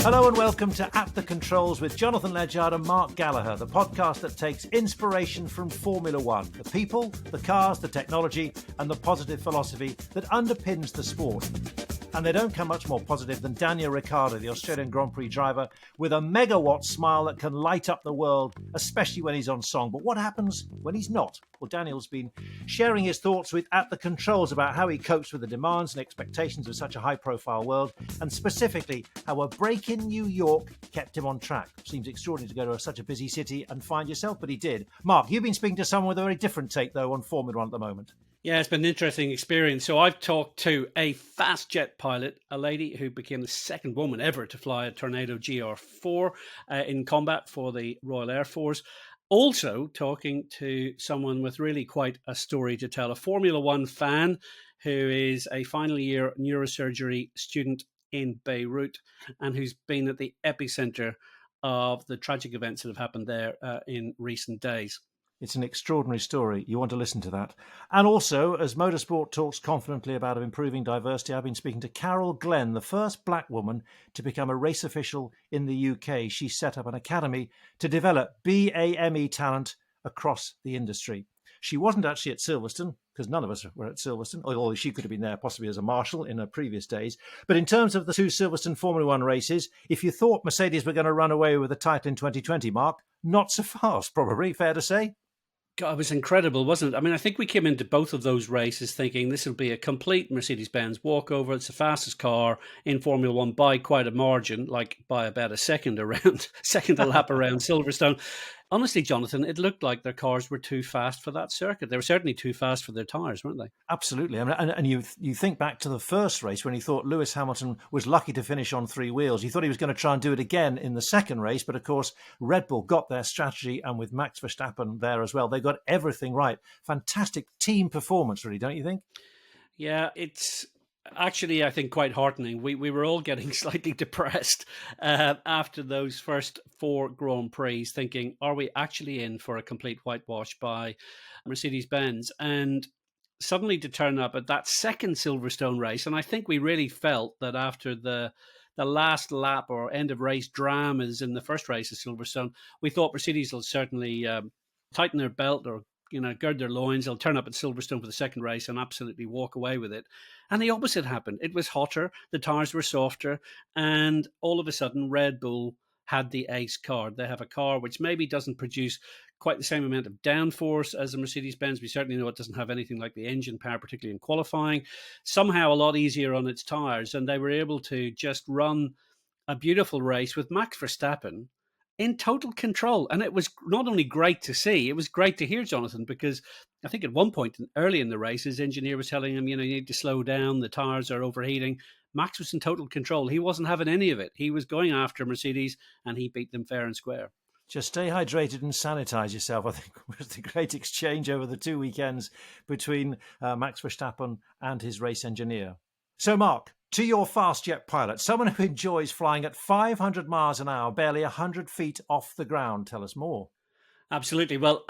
Hello and welcome to At the Controls with Jonathan Ledgard and Mark Gallagher, the podcast that takes inspiration from Formula One, the people, the cars, the technology and the positive philosophy that underpins the sport. And they don't come much more positive than Daniel Ricciardo, the Australian Grand Prix driver, with a megawatt smile that can light up the world, especially when he's on song. But what happens when he's not? Well, Daniel's been sharing his thoughts with At the Controls about how he copes with the demands and expectations of such a high-profile world, and specifically how a break in New York kept him on track. Seems extraordinary to go to such a busy city and find yourself, but he did. Mark, you've been speaking to someone with a very different take, though, on Formula One at the moment. Yeah, it's been an interesting experience. So I've talked to a fast jet pilot, a lady who became the second woman ever to fly a Tornado GR4 in combat for the Royal Air Force. Also talking to someone with really quite a story to tell, a Formula One fan who is a final year neurosurgery student in Beirut and who's been at the epicenter of the tragic events that have happened there in recent days. It's an extraordinary story. You want to listen to that. And also, as motorsport talks confidently about improving diversity, I've been speaking to Carol Glenn, the first black woman to become a race official in the UK. She set up an academy to develop BAME talent across the industry. She wasn't actually at Silverstone, because none of us were at Silverstone, although she could have been there possibly as a marshal in her previous days. But in terms of the two Silverstone Formula One races, if you thought Mercedes were going to run away with the title in 2020, Mark, not so fast, probably, fair to say? God, it was incredible, wasn't it? I mean, I think we came into both of those races thinking this will be a complete Mercedes-Benz walkover. It's the fastest car in Formula One by quite a margin, like by about a second a lap around Silverstone. Honestly, Jonathan, it looked like their cars were too fast for that circuit. They were certainly too fast for their tyres, weren't they? Absolutely. I mean, and you think back to the first race when you thought Lewis Hamilton was lucky to finish on three wheels. You thought he was going to try and do it again in the second race, but of course, Red Bull got their strategy, and with Max Verstappen there as well, they got everything right. Fantastic team performance, really, don't you think? Yeah, it's actually, I think, quite heartening. We were all getting slightly depressed after those first four Grand Prix, thinking, are we actually in for a complete whitewash by Mercedes-Benz? And suddenly to turn up at that second Silverstone race, and I think we really felt that after the last lap or end of race dramas in the first race of Silverstone, we thought Mercedes will certainly tighten their belt or gird their loins. They'll turn up at Silverstone for the second race and absolutely walk away with it. And the opposite happened. It was hotter, the tyres were softer, and all of a sudden Red Bull had the ace card. They have a car which maybe doesn't produce quite the same amount of downforce as a Mercedes-Benz. We certainly know it doesn't have anything like the engine power, particularly in qualifying. Somehow a lot easier on its tyres, and they were able to just run a beautiful race with Max Verstappen in total control. And it was not only great to see, it was great to hear, Jonathan, because I think at one point early in the race, his engineer was telling him, you need to slow down, the tyres are overheating. Max was in total control. He wasn't having any of it. He was going after Mercedes, and he beat them fair and square. Just stay hydrated and sanitize yourself, I think, was the great exchange over the 2 weekends between Max Verstappen and his race engineer. So, Mark, to your fast jet pilot, someone who enjoys flying at 500 miles an hour, barely 100 feet off the ground. Tell us more. Absolutely. Well,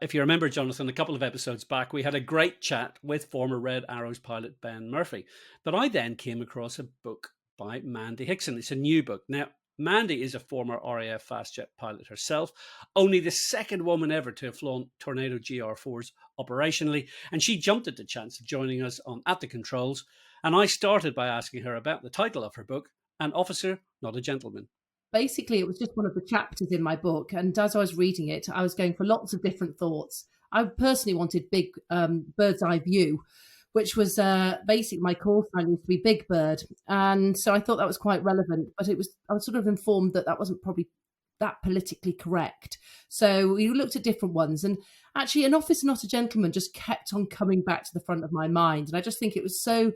if you remember, Jonathan, a couple of episodes back, we had a great chat with former Red Arrows pilot Ben Murphy. But I then came across a book by Mandy Hickson. It's a new book. Now, Mandy is a former RAF fast jet pilot herself, only the second woman ever to have flown Tornado GR4s operationally, and she jumped at the chance of joining us on At the Controls. And I started by asking her about the title of her book, An Officer, Not a Gentleman. Basically, it was just one of the chapters in my book. And as I was reading it, I was going for lots of different thoughts. I personally wanted big bird's eye view, which was basically my call sign used to be Big Bird. And so I thought that was quite relevant. But I was sort of informed that wasn't probably that politically correct. So we looked at different ones. And actually, An Officer, Not a Gentleman just kept on coming back to the front of my mind. And I just think it was so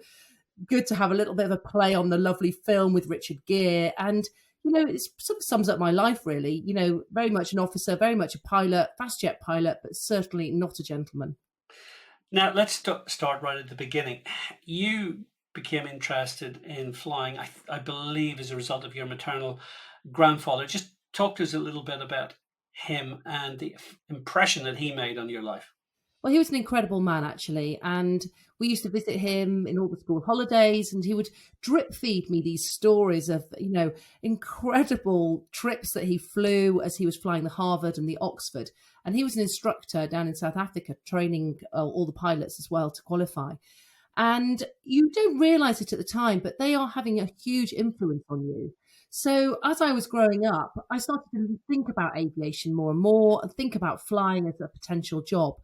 good to have a little bit of a play on the lovely film with Richard Gere. And, it sort of sums up my life, really. Very much an officer, very much a pilot, fast jet pilot, but certainly not a gentleman. Now, let's start right at the beginning. You became interested in flying, I believe, as a result of your maternal grandfather. Just talk to us a little bit about him and the impression that he made on your life. Well, he was an incredible man, actually. And we used to visit him in all the school holidays, and he would drip feed me these stories of, incredible trips that he flew as he was flying the Harvard and the Oxford. And he was an instructor down in South Africa, training all the pilots as well to qualify. And you don't realize it at the time, but they are having a huge influence on you. So as I was growing up, I started to think about aviation more and more and think about flying as a potential job.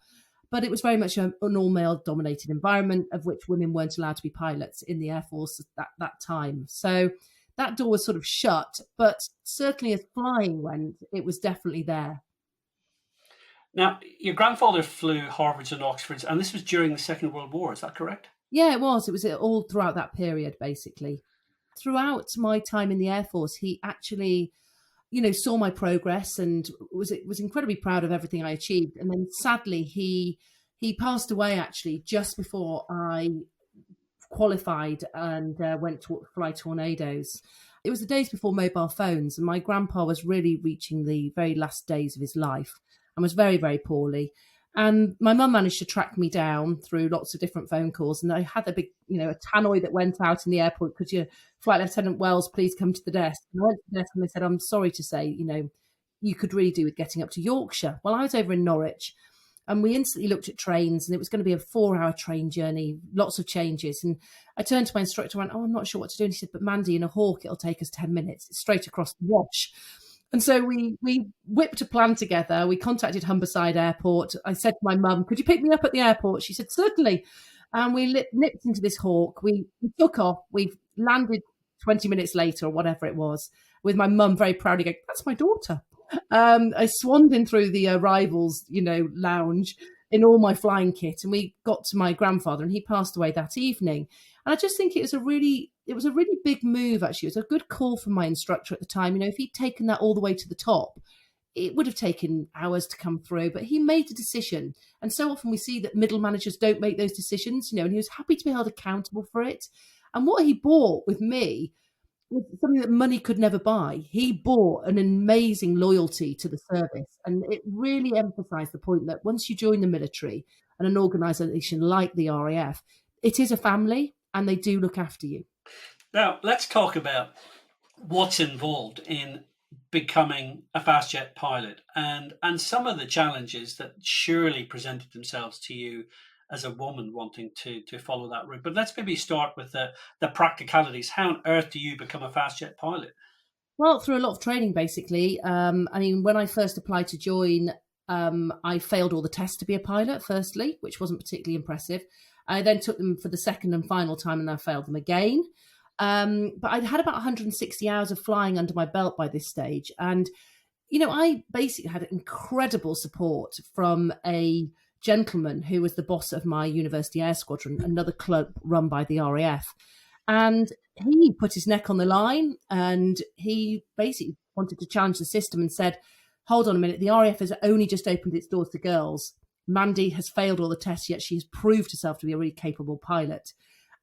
But it was very much an all-male dominated environment of which women weren't allowed to be pilots in the Air Force at that time. So that door was sort of shut, but certainly as flying went, it was definitely there. Now, your grandfather flew Harvards and Oxfords, and this was during the Second World War, is that correct? Yeah, it was. It was all throughout that period, basically. Throughout my time in the Air Force, he actually, saw my progress and was incredibly proud of everything I achieved. And then sadly, he passed away actually just before I qualified and went to fly Tornadoes. It was the days before mobile phones, and my grandpa was really reaching the very last days of his life and was very, very poorly. And my mum managed to track me down through lots of different phone calls. And I had a big, a tannoy that went out in the airport. Could you, Flight Lieutenant Wells, please come to the desk? And I went to the desk and they said, I'm sorry to say, you could really do with getting up to Yorkshire. Well, I was over in Norwich and we instantly looked at trains and it was going to be a 4-hour train journey, lots of changes. And I turned to my instructor and went, I'm not sure what to do. And he said, but Mandy, in a Hawk, it'll take us 10 minutes. It's straight across the Wash. And so we whipped a plan together. We contacted Humberside Airport. I said to my mum, could you pick me up at the airport? She said, certainly. And we nipped into this Hawk. We took off. We landed 20 minutes later or whatever it was, with my mum very proudly going, that's my daughter. I swanned in through the arrivals, lounge in all my flying kit. And we got to my grandfather and he passed away that evening. And I just think it was a really big move, actually. It was a good call from my instructor at the time. If he'd taken that all the way to the top, it would have taken hours to come through, but he made a decision. And so often we see that middle managers don't make those decisions, and he was happy to be held accountable for it. And what he bought with me was something that money could never buy. He bought an amazing loyalty to the service. And it really emphasized the point that once you join the military and an organization like the RAF, it is a family and they do look after you. Now, let's talk about what's involved in becoming a fast jet pilot and some of the challenges that surely presented themselves to you as a woman wanting to follow that route. But let's maybe start with the practicalities. How on earth do you become a fast jet pilot? Well, through a lot of training, basically. When I first applied to join, I failed all the tests to be a pilot, firstly, which wasn't particularly impressive. I then took them for the second and final time and I failed them again. But I'd had about 160 hours of flying under my belt by this stage. And, I basically had incredible support from a gentleman who was the boss of my university air squadron, another club run by the RAF. And he put his neck on the line and he basically wanted to challenge the system and said, hold on a minute, the RAF has only just opened its doors to girls. Mandy has failed all the tests, yet she has proved herself to be a really capable pilot.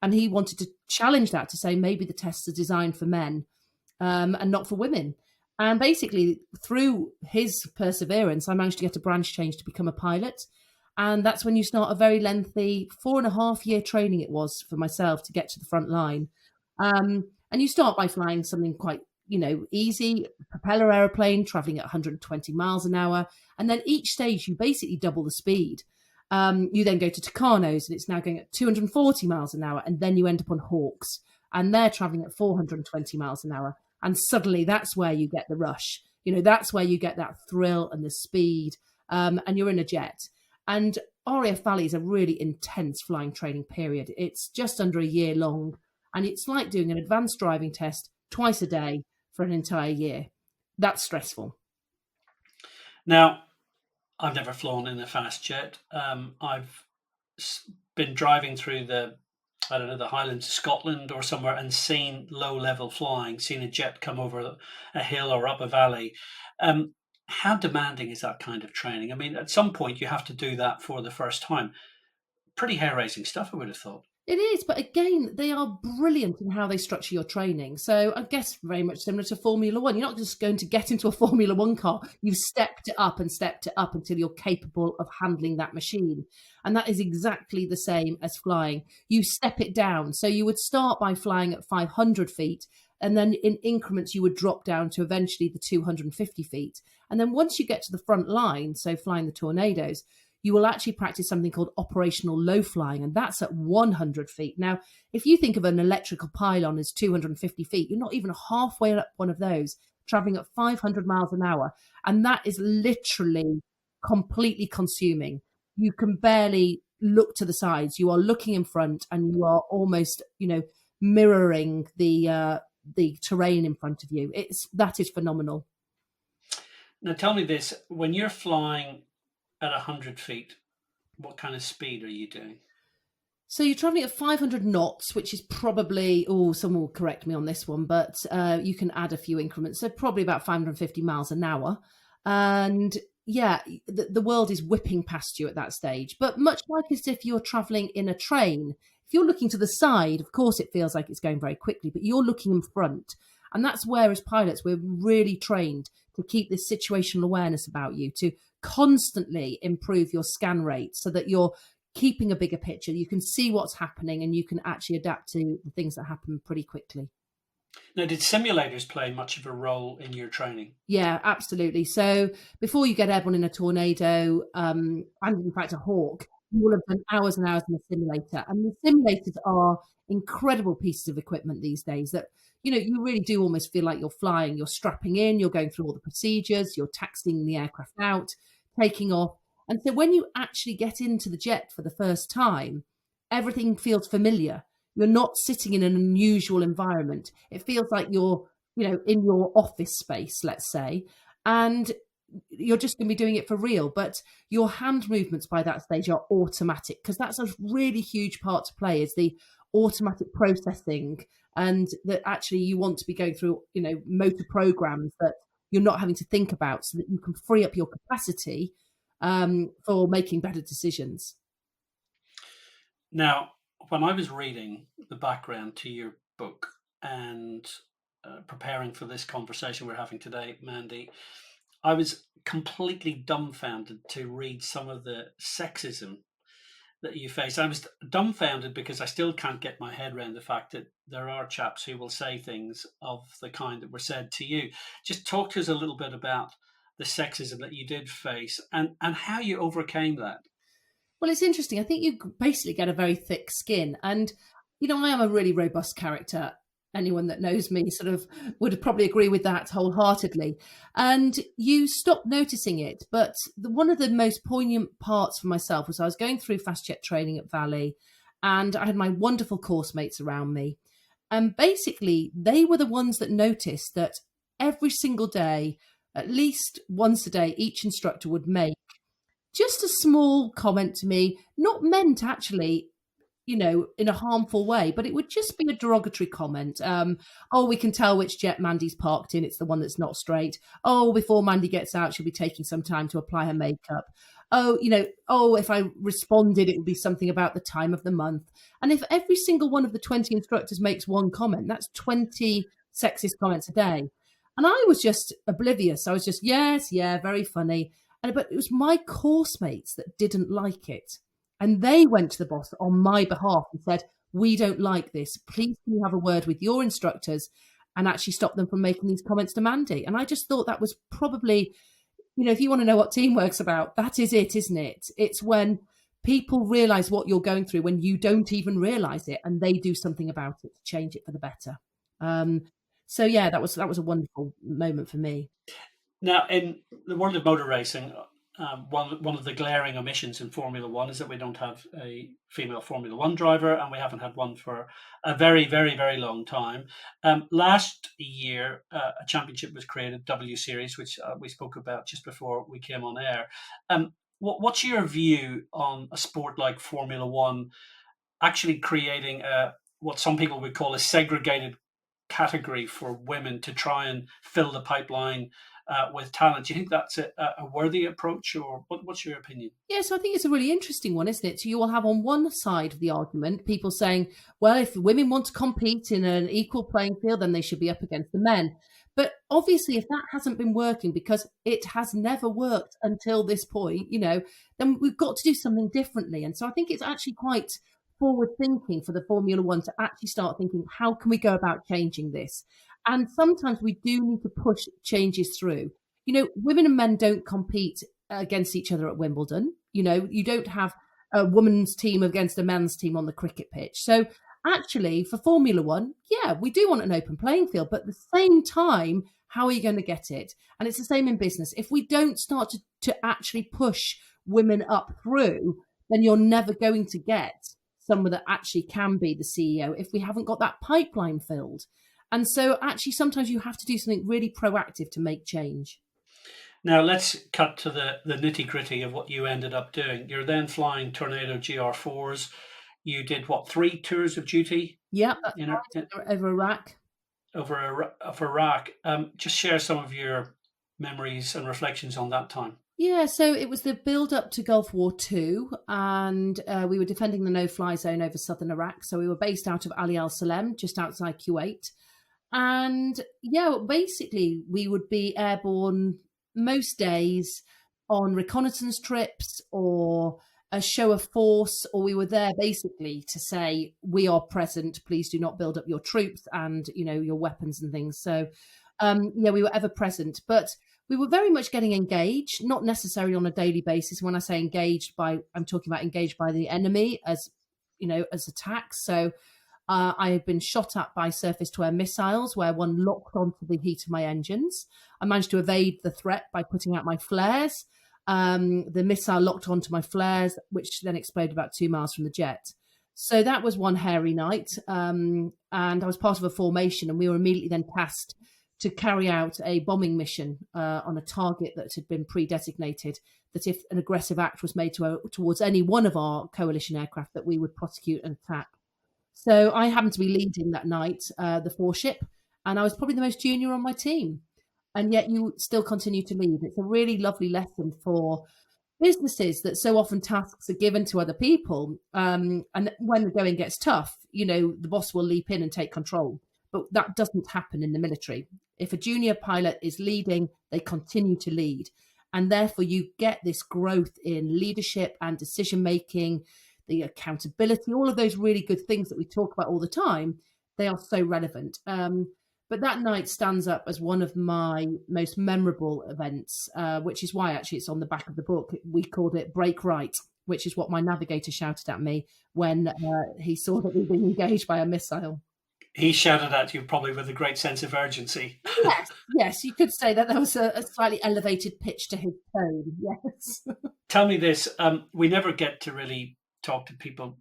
And he wanted to challenge that to say maybe the tests are designed for men and not for women. And basically, through his perseverance, I managed to get a branch change to become a pilot. And that's when you start a very lengthy 4.5-year training it was for myself to get to the front line. And you start by flying something quite, easy, propeller aeroplane, traveling at 120 miles an hour. And then each stage, you basically double the speed. You then go to Tucanos and it's now going at 240 miles an hour. And then you end up on Hawks and they're traveling at 420 miles an hour. And suddenly that's where you get the rush. That's where you get that thrill and the speed. And you're in a jet. And RAF Valley is a really intense flying training period. It's just under a year long. And it's like doing an advanced driving test twice a day for an entire year. That's stressful. Now, I've never flown in a fast jet. I've been driving through the Highlands of Scotland or somewhere and seen low-level flying, seen a jet come over a hill or up a valley. How demanding is that kind of training? I mean, at some point you have to do that for the first time. Pretty hair-raising stuff, I would have thought. It is, but again, they are brilliant in how they structure your training. So I guess very much similar to Formula One. You're not just going to get into a Formula One car. You've stepped it up and stepped it up until you're capable of handling that machine. And that is exactly the same as flying. You step it down. So you would start by flying at 500 feet, and then in increments, you would drop down to eventually the 250 feet. And then once you get to the front line, so flying the Tornadoes, you will actually practice something called operational low flying, and that's at 100 feet. Now, if you think of an electrical pylon as 250 feet, you're not even halfway up one of those, traveling at 500 miles an hour. And that is literally completely consuming. You can barely look to the sides. You are looking in front, and you are almost, mirroring the terrain in front of you. That is phenomenal. Now, tell me this: when you're flying at 100 feet, what kind of speed are you doing? So you're traveling at 500 knots, which is probably, someone will correct me on this one, but you can add a few increments. So probably about 550 miles an hour. And yeah, the world is whipping past you at that stage. But much like as if you're traveling in a train, if you're looking to the side, of course, it feels like it's going very quickly, but you're looking in front. And that's where, as pilots, we're really trained to keep this situational awareness about you, to constantly improve your scan rate so that you're keeping a bigger picture. You can see what's happening, and you can actually adapt to the things that happen pretty quickly. Now, did simulators play much of a role in your training? Yeah, absolutely. So before you get airborne in a Tornado, and in fact a Hawk, you will have done hours and hours in a simulator. And the simulators are incredible pieces of equipment these days that, you really do almost feel like you're flying. You're strapping in, you're going through all the procedures, you're taxiing the aircraft out, taking off. And so when you actually get into the jet for the first time, everything feels familiar. You're not sitting in an unusual environment. It feels like you're, in your office space, let's say, and you're just going to be doing it for real. But your hand movements by that stage are automatic, because that's a really huge part to play, is the automatic processing, and that actually you want to be going through, motor programs that you're not having to think about, so that you can free up your capacity for making better decisions. Now, when I was reading the background to your book and preparing for this conversation we're having today, Mandy, I was completely dumbfounded to read some of the sexism that you face. I was dumbfounded because I still can't get my head around the fact that there are chaps who will say things of the kind that were said to you. Just talk to us a little bit about the sexism that you did face and how you overcame that. Well, it's interesting. I think you basically get a very thick skin. And, I am a really robust character. Anyone that knows me sort of would probably agree with that wholeheartedly. And you stop noticing it. But one of the most poignant parts for myself was I was going through fast jet training at Valley, and I had my wonderful course mates around me. And basically, they were the ones that noticed that every single day, at least once a day, each instructor would make just a small comment to me, not meant actually, in a harmful way, but it would just be a derogatory comment. We can tell which jet Mandy's parked in. It's the one that's not straight. Oh, before Mandy gets out, she'll be taking some time to apply her makeup. If I responded, it would be something about the time of the month. And if every single one of the 20 instructors makes one comment, that's 20 sexist comments a day. And I was just oblivious. I was just, yes, yeah, very funny. But it was my course mates that didn't like it. And they went to the boss on my behalf and said, we don't like this. Please can you have a word with your instructors and actually stop them from making these comments to Mandy? And I just thought that was probably, if you want to know what teamwork's about, that is it, isn't it? It's when people realise what you're going through when you don't even realise it, and they do something about it to change it for the better. So yeah, that was a wonderful moment for me. Now, in the world of motor racing, one of the glaring omissions in Formula One is that we don't have a female Formula One driver, and we haven't had one for a very, very, very long time. Last year, a championship was created, W Series, which we spoke about just before we came on air. What's your view on a sport like Formula One actually creating what some people would call a segregated category for women to try and fill the pipeline with talent. Do you think that's a worthy approach, or what's your opinion? Yeah, so I think it's a really interesting one, isn't it? So you will have on one side of the argument people saying, well, if women want to compete in an equal playing field, then they should be up against the men. But obviously, if that hasn't been working, because it has never worked until this point, then we've got to do something differently. And so I think it's actually quite forward thinking for the Formula One to actually start thinking, how can we go about changing this? And sometimes we do need to push changes through. Women and men don't compete against each other at Wimbledon. You don't have a women's team against a men's team on the cricket pitch. So actually, for Formula One, yeah, we do want an open playing field, but at the same time, how are you going to get it? And it's the same in business. If we don't start to actually push women up through, then you're never going to get someone that actually can be the CEO if we haven't got that pipeline filled. And so actually, sometimes you have to do something really proactive to make change. Now, let's cut to the nitty gritty of what you ended up doing. You're then flying Tornado GR4s. You did, 3 tours of duty? Yeah, over Iraq. Over Iraq. Just share some of your memories and reflections on that time. Yeah, so it was the build-up to Gulf War II, and we were defending the no-fly zone over southern Iraq. So we were based out of Ali al-Salem, just outside Kuwait. And yeah, basically we would be airborne most days on reconnaissance trips or a show of force, or we were there basically to say, we are present, please do not build up your troops and, your weapons and things. So we were ever present, but we were very much getting engaged, not necessarily on a daily basis. When I say engaged I'm talking about engaged by the enemy as attacks. So I had been shot at by surface-to-air missiles where one locked onto the heat of my engines. I managed to evade the threat by putting out my flares. The missile locked onto my flares, which then exploded about 2 miles from the jet. So that was one hairy night. And I was part of a formation, and we were immediately then tasked to carry out a bombing mission on a target that had been pre-designated, that if an aggressive act was made towards any one of our coalition aircraft, that we would prosecute and attack. So I happened to be leading that night, the 4-ship, and I was probably the most junior on my team. And yet you still continue to lead. It's a really lovely lesson for businesses that so often tasks are given to other people. And when the going gets tough, the boss will leap in and take control. But that doesn't happen in the military. If a junior pilot is leading, they continue to lead. And therefore you get this growth in leadership and decision-making, the accountability, all of those really good things that we talk about all the time. They are so relevant. But that night stands up as one of my most memorable events, which is why actually it's on the back of the book. We called it Break Right, which is what my navigator shouted at me when he saw that we'd been engaged by a missile. He shouted at you probably with a great sense of urgency. Yes, you could say that there was a slightly elevated pitch to his tone, yes. Tell me this, we never get to really talk to people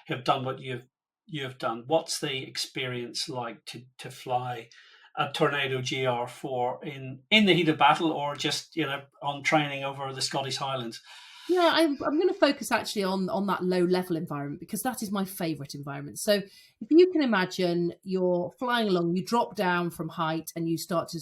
who have done what you've done. What's the experience like to fly a Tornado GR4 in the heat of battle, or just on training over the Scottish Highlands? Yeah, I'm going to focus actually on that low level environment, because that is my favorite environment. So if you can imagine you're flying along, you drop down from height and you start to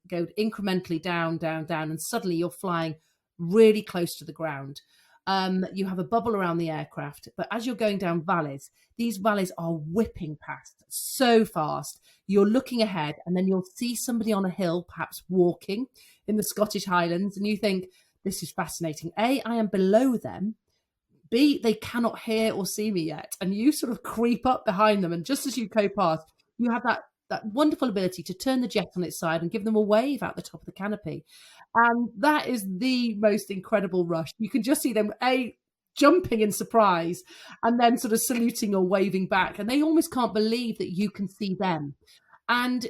go incrementally down, and suddenly you're flying really close to the ground. You have a bubble around the aircraft, but as you're going down valleys, these valleys are whipping past so fast. You're looking ahead, and then you'll see somebody on a hill, perhaps walking in the Scottish Highlands, and you think, this is fascinating. A, I am below them. B, they cannot hear or see me yet. And you sort of creep up behind them, and just as you go past, you have that wonderful ability to turn the jet on its side and give them a wave out the top of the canopy. And that is the most incredible rush. You can just see them, A, jumping in surprise, and then sort of saluting or waving back. And they almost can't believe that you can see them. And,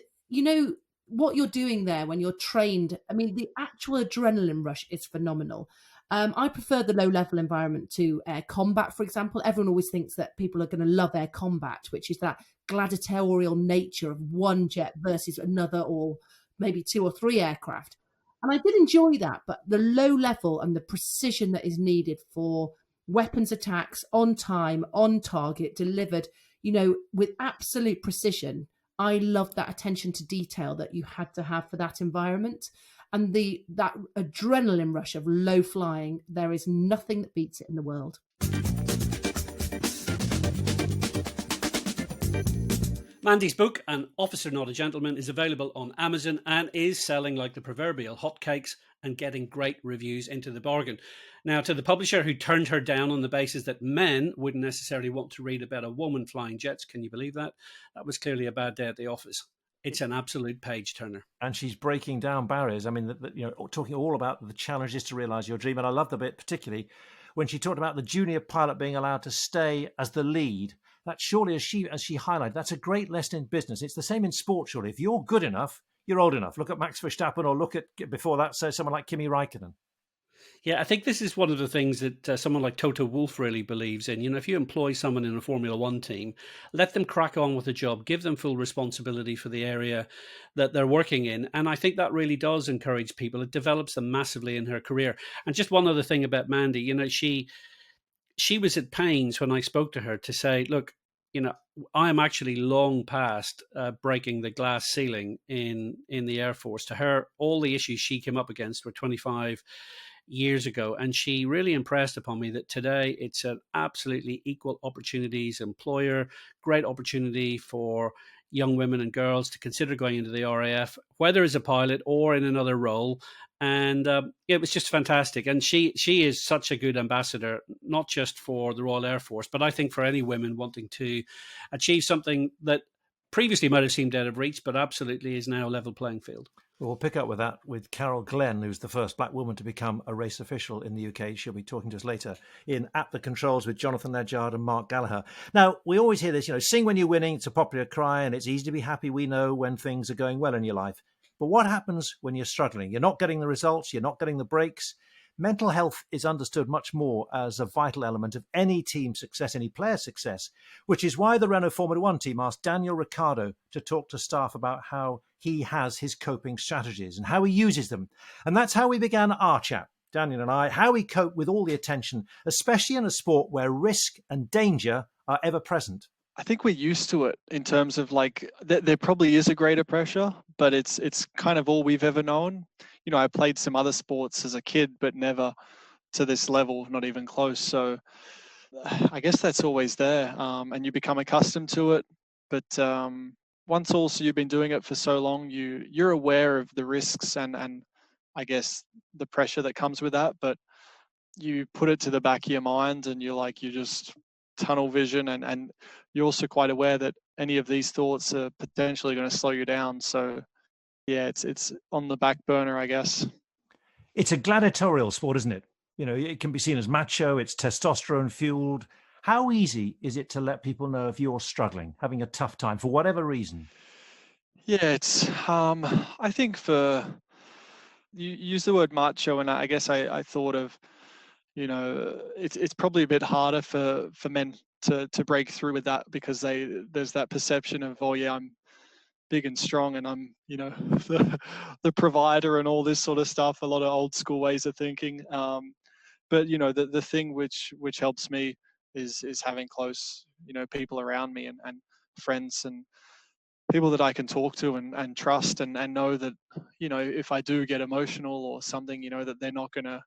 what you're doing there when you're trained, I mean, the actual adrenaline rush is phenomenal. I prefer the low-level environment to air combat, for example. Everyone always thinks that people are going to love air combat, which is that gladiatorial nature of one jet versus another, or maybe 2 or 3 aircraft. And I did enjoy that, but the low level and the precision that is needed for weapons attacks on time, on target, delivered, with absolute precision. I love that attention to detail that you had to have for that environment. and that adrenaline rush of low flying, there is nothing that beats it in the world. Mandy's book, An Officer Not a Gentleman, is available on Amazon and is selling like the proverbial hotcakes and getting great reviews into the bargain. Now, to the publisher who turned her down on the basis that men wouldn't necessarily want to read about a woman flying jets, can you believe that? That was clearly a bad day at the office. It's an absolute page turner. And she's breaking down barriers. I mean, talking all about the challenges to realise your dream. And I love the bit particularly when she talked about the junior pilot being allowed to stay as the lead. That surely, as she highlighted, that's a great lesson in business. It's the same in sport, surely. If you're good enough, you're old enough. Look at Max Verstappen, or look at, before that, say, someone like Kimi Räikkönen. Yeah, I think this is one of the things that someone like Toto Wolff really believes in. You know, if you employ someone in a Formula One team, let them crack on with the job, give them full responsibility for the area that they're working in. And I think that really does encourage people. It develops them massively in her career. And just one other thing about Mandy, you know, she was at pains when I spoke to her to say, look, you know, I am actually long past breaking the glass ceiling in the Air Force. To her, all the issues she came up against were 25 years ago. And she really impressed upon me that today it's an absolutely equal opportunities employer, great opportunity for young women and girls to consider going into the RAF, whether as a pilot or in another role. And it was just fantastic. And she is such a good ambassador, not just for the Royal Air Force, but I think for any women wanting to achieve something that previously might have seemed out of reach, but absolutely is now a level playing field. We'll pick up with that with Carol Glenn, who's the first black woman to become a race official in the UK. She'll be talking to us later in At the Controls with Jonathan Ledyard and Mark Gallagher. Now, we always hear this, sing when you're winning. It's a popular cry, and it's easy to be happy, we know, when things are going well in your life. But what happens when you're struggling? You're not getting the results, you're not getting the breaks. Mental health is understood much more as a vital element of any team success, any player success, which is why the Renault Formula One team asked Daniel Ricciardo to talk to staff about how he has his coping strategies and how he uses them. And that's how we began our chat, Daniel and I, how we cope with all the attention, especially in a sport where risk and danger are ever present. I think we're used to it in terms of like there probably is a greater pressure, but it's kind of all we've ever known. I played some other sports as a kid, but never to this level, not even close. So I guess that's always there, and you become accustomed to it. But once also you've been doing it for so long, you're aware of the risks and I guess the pressure that comes with that. But you put it to the back of your mind, and you just tunnel vision, and you're also quite aware that any of these thoughts are potentially going to slow you down. So yeah, it's on the back burner, I guess. It's a gladiatorial sport, isn't it? It can be seen as macho, it's testosterone fueled. How easy is it to let people know if you're struggling, having a tough time for whatever reason? Yeah, it's I think you use the word macho, and I guess I thought of, it's probably a bit harder for men to break through with that, because there's that perception of, oh yeah, I'm big and strong, and I'm the provider and all this sort of stuff, a lot of old school ways of thinking. But the thing which helps me is having close people around me, and friends and people that I can talk to and trust, and know that if I do get emotional or something, that they're not going to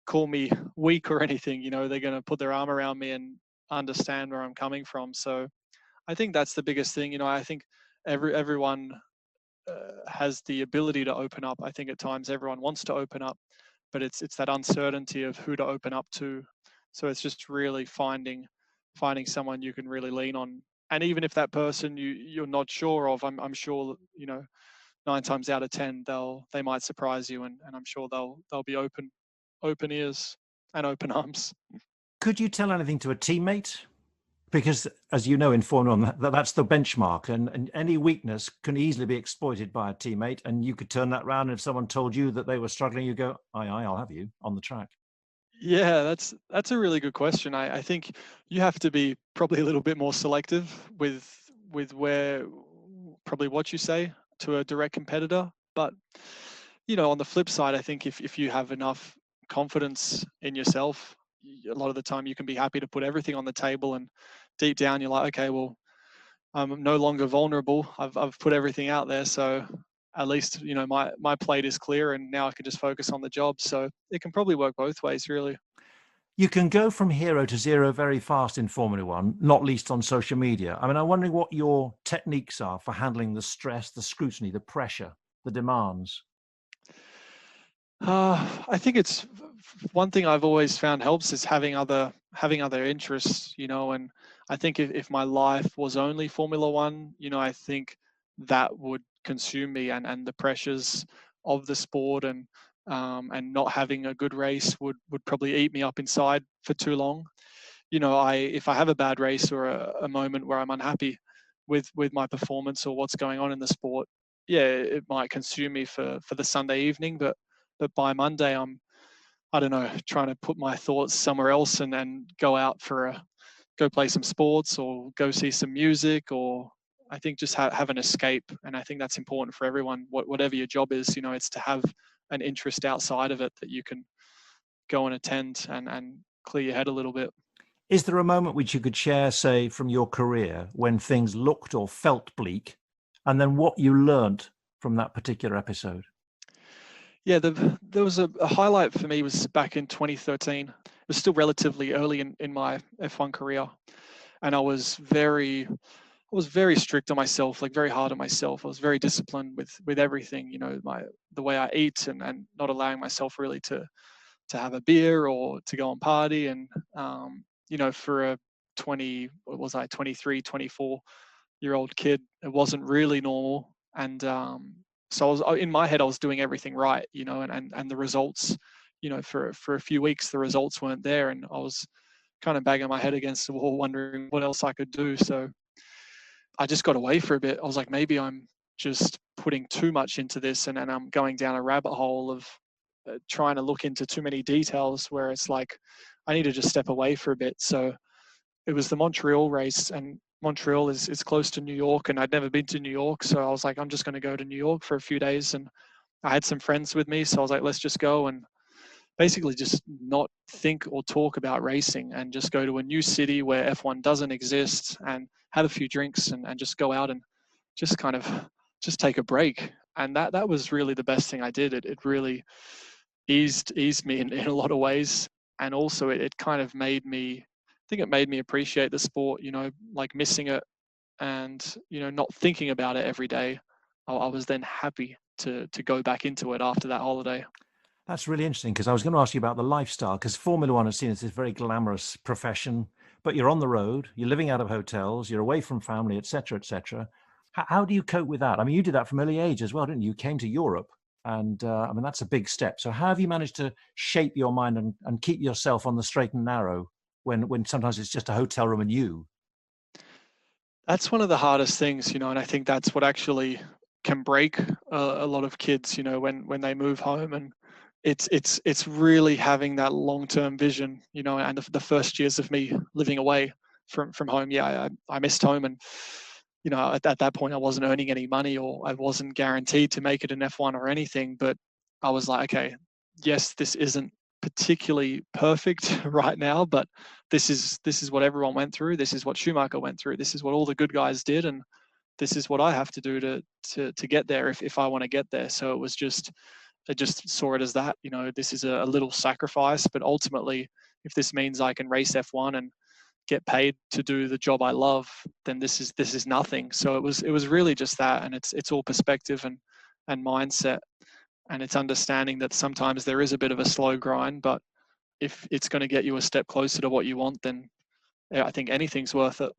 call me weak or anything. They're going to put their arm around me and understand where I'm coming from. So I think that's the biggest thing. I think everyone has the ability to open up. I think at times everyone wants to open up, but it's that uncertainty of who to open up to. So it's just really finding someone you can really lean on. And even if that person you're not sure of, I'm sure 9 times out of 10 they might surprise you, and I'm sure they'll be open ears and open arms. Could you tell anything to a teammate? Because, as you know, in Formula One, that's the benchmark, and any weakness can easily be exploited by a teammate, and you could turn that around, and if someone told you that they were struggling, you go, aye, I'll have you on the track. Yeah, that's a really good question. I think you have to be probably a little bit more selective with what you say to a direct competitor. But on the flip side, I think if you have enough confidence in yourself, a lot of the time you can be happy to put everything on the table, and deep down you're like, okay, well, I'm no longer vulnerable. I've put everything out there, so at least, my plate is clear and now I can just focus on the job. So it can probably work both ways, really. You can go from hero to zero very fast in Formula One, not least on social media. I mean, I'm wondering what your techniques are for handling the stress, the scrutiny, the pressure, the demands. I think it's one thing I've always found helps is having other interests, and I think if my life was only Formula One, I think that would consume me, and the pressures of the sport and not having a good race would probably eat me up inside for too long. If I have a bad race or a moment where I'm unhappy with my performance or what's going on in the sport, yeah, it might consume me for the Sunday evening, but by Monday, I don't know, trying to put my thoughts somewhere else and then go out go play some sports or go see some music, or I think just have an escape. And I think that's important for everyone, whatever your job is, it's to have an interest outside of it that you can go and attend and clear your head a little bit. Is there a moment which you could share, say, from your career when things looked or felt bleak, and then what you learnt from that particular episode? Yeah, there was a highlight for me was back in 2013. It was still relatively early in my F1 career, and I was very strict on myself, like very hard on myself. I was very disciplined with everything, the way I eat and not allowing myself really to have a beer or to go and party. And for a 23, 24-year-old kid, it wasn't really normal. And so in my head, I was doing everything right, and the results, for a few weeks, the results weren't there, and I was kind of banging my head against the wall, wondering what else I could do. So I just got away for a bit. I was like, maybe I'm just putting too much into this, and I'm going down a rabbit hole of trying to look into too many details, where it's like I need to just step away for a bit. So it was the Montreal race, and Montreal is close to New York, and I'd never been to New York. So I was like, I'm just going to go to New York for a few days. And I had some friends with me. So I was like, let's just go and basically just not think or talk about racing and just go to a new city where F1 doesn't exist and have a few drinks and just go out and just kind of just take a break. And that was really the best thing I did. It really eased me in a lot of ways. And also it kind of made me, it made me appreciate the sport, like missing it and, not thinking about it every day. I was then happy to go back into it after that holiday. That's really interesting, because I was going to ask you about the lifestyle, because Formula One is seen as this very glamorous profession, but you're on the road, you're living out of hotels, you're away from family, etc., etc. How do you cope with that? I mean, you did that from early age as well, didn't you? You came to Europe, and I mean, that's a big step. So how have you managed to shape your mind and keep yourself on the straight and narrow when sometimes it's just a hotel room and you? That's one of the hardest things, and I think that's what actually can break a lot of kids, when they move home. And it's really having that long-term vision, and the first years of me living away from home. Yeah, I missed home, and at that point I wasn't earning any money, or I wasn't guaranteed to make it in F1 or anything. But I was like, okay, yes, this isn't particularly perfect right now, but this is what everyone went through. This is what Schumacher went through. This is what all the good guys did, and this is what I have to do to get there if I want to get there. So I just saw it as that, this is a little sacrifice, but ultimately, if this means I can race F1 and get paid to do the job I love, then this is nothing. So it was really just that, and it's all perspective and mindset, and it's understanding that sometimes there is a bit of a slow grind, but if it's going to get you a step closer to what you want, then I think anything's worth it.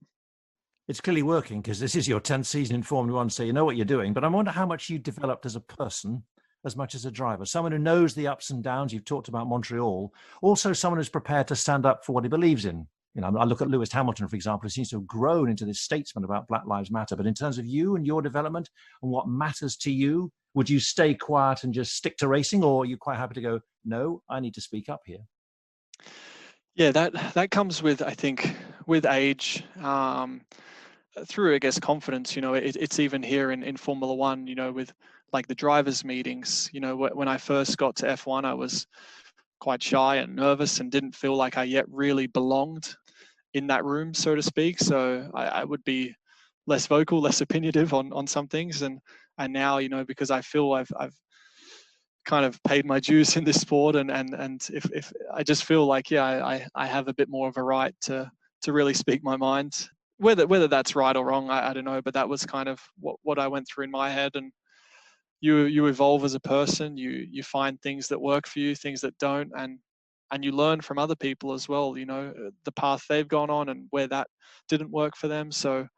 It's clearly working, because this is your 10th season in Formula One, so you know what you're doing. But I wonder how much you developed as a person as much as a driver, someone who knows the ups and downs. You've talked about Montreal, also someone who's prepared to stand up for what he believes in. I look at Lewis Hamilton, for example, who seems to have grown into this statesman about Black Lives Matter. But in terms of you and your development and what matters to you, would you stay quiet and just stick to racing, or are you quite happy to go, no, I need to speak up here? Yeah, that comes with, I think, with age, through, I guess, confidence. It's even here in Formula One, with like the drivers' meetings. When I first got to F1, I was quite shy and nervous and didn't feel like I yet really belonged in that room, so to speak. So I would be less vocal, less opinionative on some things, and now, because I feel I've kind of paid my dues in this sport, and if I just feel like, yeah, I have a bit more of a right to really speak my mind. Whether that's right or wrong, I don't know, but that was kind of what I went through in my head. And you evolve as a person, you find things that work for you, things that don't, and you learn from other people as well, the path they've gone on and where that didn't work for them. So,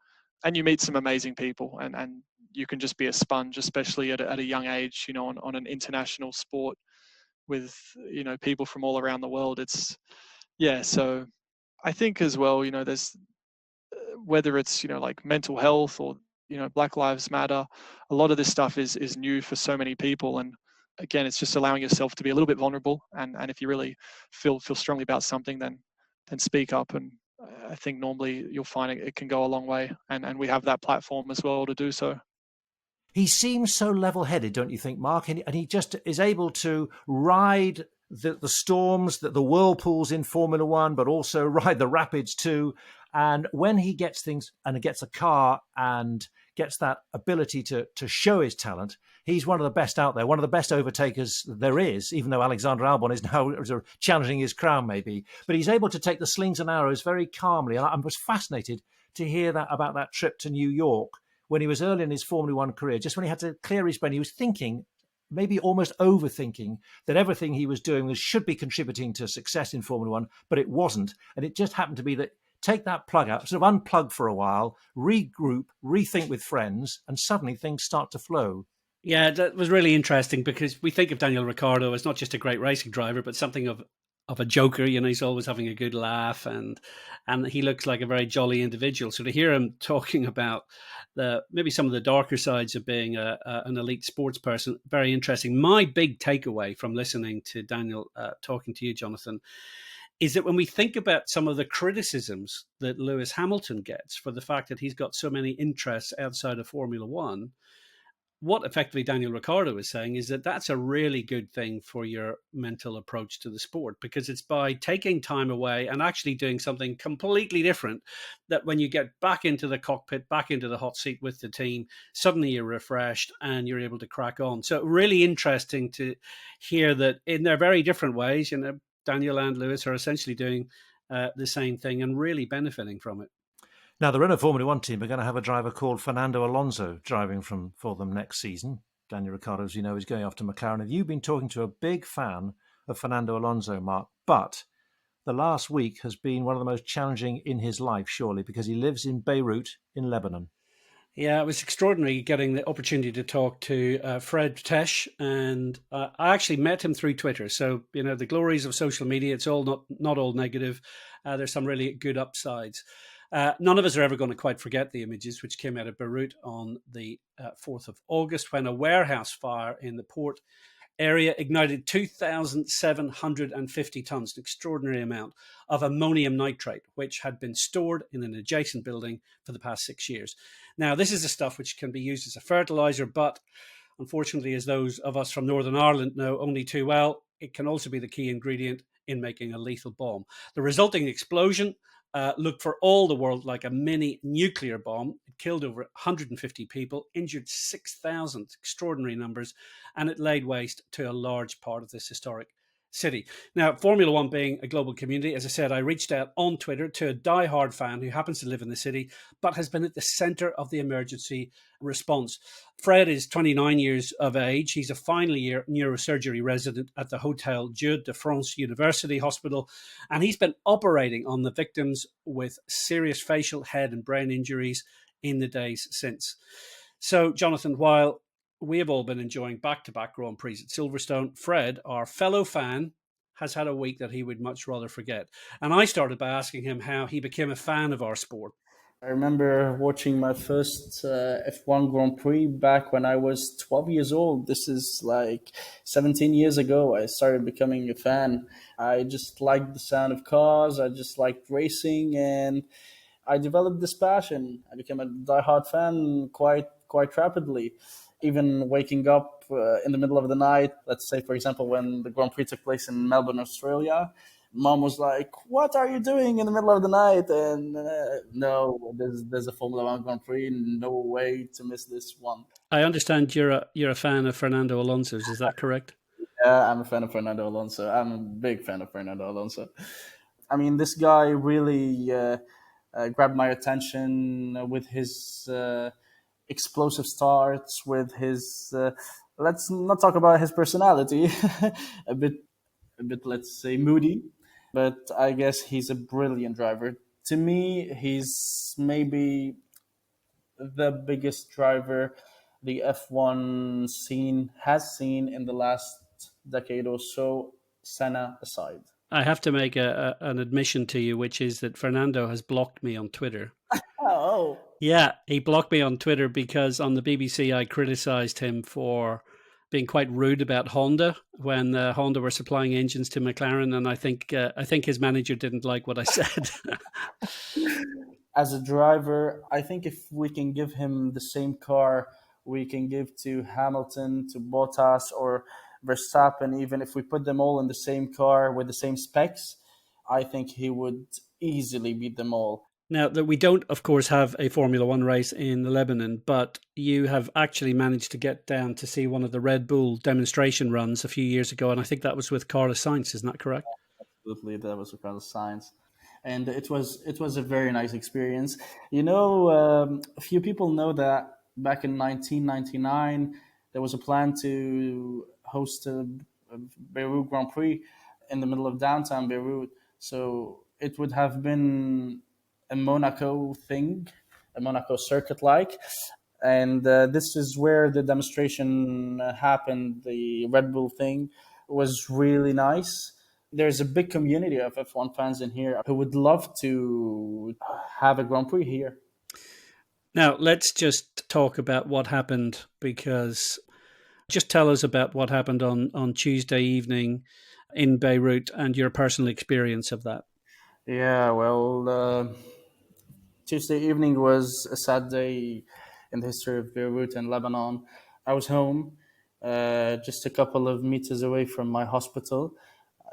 and you meet some amazing people, and you can just be a sponge, especially at a young age, on an international sport with, people from all around the world. So I think as well, there's, whether it's, like mental health or, Black Lives Matter, a lot of this stuff is new for so many people. And again, it's just allowing yourself to be a little bit vulnerable. And if you really feel strongly about something, then speak up. And I think normally you'll find it can go a long way. And we have that platform as well to do so. He seems so level-headed, don't you think, Mark? And he just is able to ride the storms, the whirlpools in Formula One, but also ride the rapids too. And when he gets things and gets a car and gets that ability to show his talent, he's one of the best out there, one of the best overtakers there is, even though Alexander Albon is now challenging his crown maybe. But he's able to take the slings and arrows very calmly. And I was fascinated to hear that about that trip to New York when he was early in his Formula One career, just when he had to clear his brain. He was thinking, maybe almost overthinking, that everything he was doing should be contributing to success in Formula One, but it wasn't. And it just happened to be that take that plug out, sort of unplug for a while, regroup, rethink with friends, and suddenly things start to flow. Yeah, that was really interesting because we think of Daniel Ricciardo as not just a great racing driver, but something of a joker. He's always having a good laugh, and he looks like a very jolly individual. So to hear him talking about maybe some of the darker sides of being an elite sports person, very interesting. My big takeaway from listening to Daniel talking to you, Jonathan, is that when we think about some of the criticisms that Lewis Hamilton gets for the fact that he's got so many interests outside of Formula One, what effectively Daniel Ricciardo is saying is that that's a really good thing for your mental approach to the sport, because it's by taking time away and actually doing something completely different that when you get back into the cockpit, back into the hot seat with the team, suddenly you're refreshed and you're able to crack on. So really interesting to hear that in their very different ways, Daniel and Lewis are essentially doing the same thing and really benefiting from it. Now, the Renault Formula One team are going to have a driver called Fernando Alonso driving for them next season. Daniel Ricciardo, as you know, is going off to McLaren. Have you been talking to a big fan of Fernando Alonso, Mark? But the last week has been one of the most challenging in his life, surely, because he lives in Beirut in Lebanon. Yeah, it was extraordinary getting the opportunity to talk to Fred Bteich, and I actually met him through Twitter. So, the glories of social media, it's all not all negative. There's some really good upsides. None of us are ever going to quite forget the images which came out of Beirut on the 4th of August when a warehouse fire in the port area ignited 2,750 tons, an extraordinary amount of ammonium nitrate, which had been stored in an adjacent building for the past 6 years. Now, this is the stuff which can be used as a fertilizer, but unfortunately, as those of us from Northern Ireland know only too well, it can also be the key ingredient in making a lethal bomb. The resulting explosion looked for all the world like a mini nuclear bomb. It killed over 150 people, injured 6,000, extraordinary numbers, and it laid waste to a large part of this historic city. Now, Formula One being a global community, as I said, I reached out on Twitter to a diehard fan who happens to live in the city, but has been at the center of the emergency response. Fred is 29 years of age. He's a final year neurosurgery resident at the Hotel Dieu de France University Hospital, and he's been operating on the victims with serious facial, head and brain injuries in the days since. So, Jonathan, while we have all been enjoying back-to-back Grand Prix at Silverstone, Fred, our fellow fan, has had a week that he would much rather forget. And I started by asking him how he became a fan of our sport. I remember watching my first F1 Grand Prix back when I was 12 years old. This is like 17 years ago. I started becoming a fan. I just liked the sound of cars. I just liked racing, and I developed this passion. I became a diehard fan quite rapidly. Even waking up in the middle of the night, let's say, for example, when the Grand Prix took place in Melbourne, Australia, mom was like, "What are you doing in the middle of the night?" And no, there's a Formula One Grand Prix. No way to miss this one. I understand you're a fan of Fernando Alonso's. Is that correct? Yeah, I'm a fan of Fernando Alonso. I'm a big fan of Fernando Alonso. I mean, this guy really grabbed my attention with his explosive starts, with his. Let's not talk about his personality, a bit, let's say, moody, but I guess he's a brilliant driver. To me, he's maybe the biggest driver the F1 scene has seen in the last decade or so, Senna aside. I have to make an admission to you, which is that Fernando has blocked me on Twitter. Oh. Yeah, he blocked me on Twitter because on the BBC I criticized him for being quite rude about Honda when Honda were supplying engines to McLaren, and I think his manager didn't like what I said. As a driver, I think if we can give him the same car we can give to Hamilton, to Bottas, or Verstappen, even if we put them all in the same car with the same specs, I think he would easily beat them all. Now, that we don't, of course, have a Formula One race in Lebanon, but you have actually managed to get down to see one of the Red Bull demonstration runs a few years ago, and I think that was with Carlos Sainz, isn't that correct? Absolutely, that was with Carlos Sainz. And it was a very nice experience. You know, a few people know that back in 1999, there was a plan to host a Beirut Grand Prix in the middle of downtown Beirut. So it would have been a Monaco thing, a Monaco circuit like. And this is where the demonstration happened. The Red Bull thing was really nice. There's a big community of F1 fans in here who would love to have a Grand Prix here. Now, let's just talk about what happened, because just tell us about what happened on Tuesday evening in Beirut and your personal experience of that. Yeah, well, Tuesday evening was a sad day in the history of Beirut and Lebanon. I was home, just a couple of meters away from my hospital,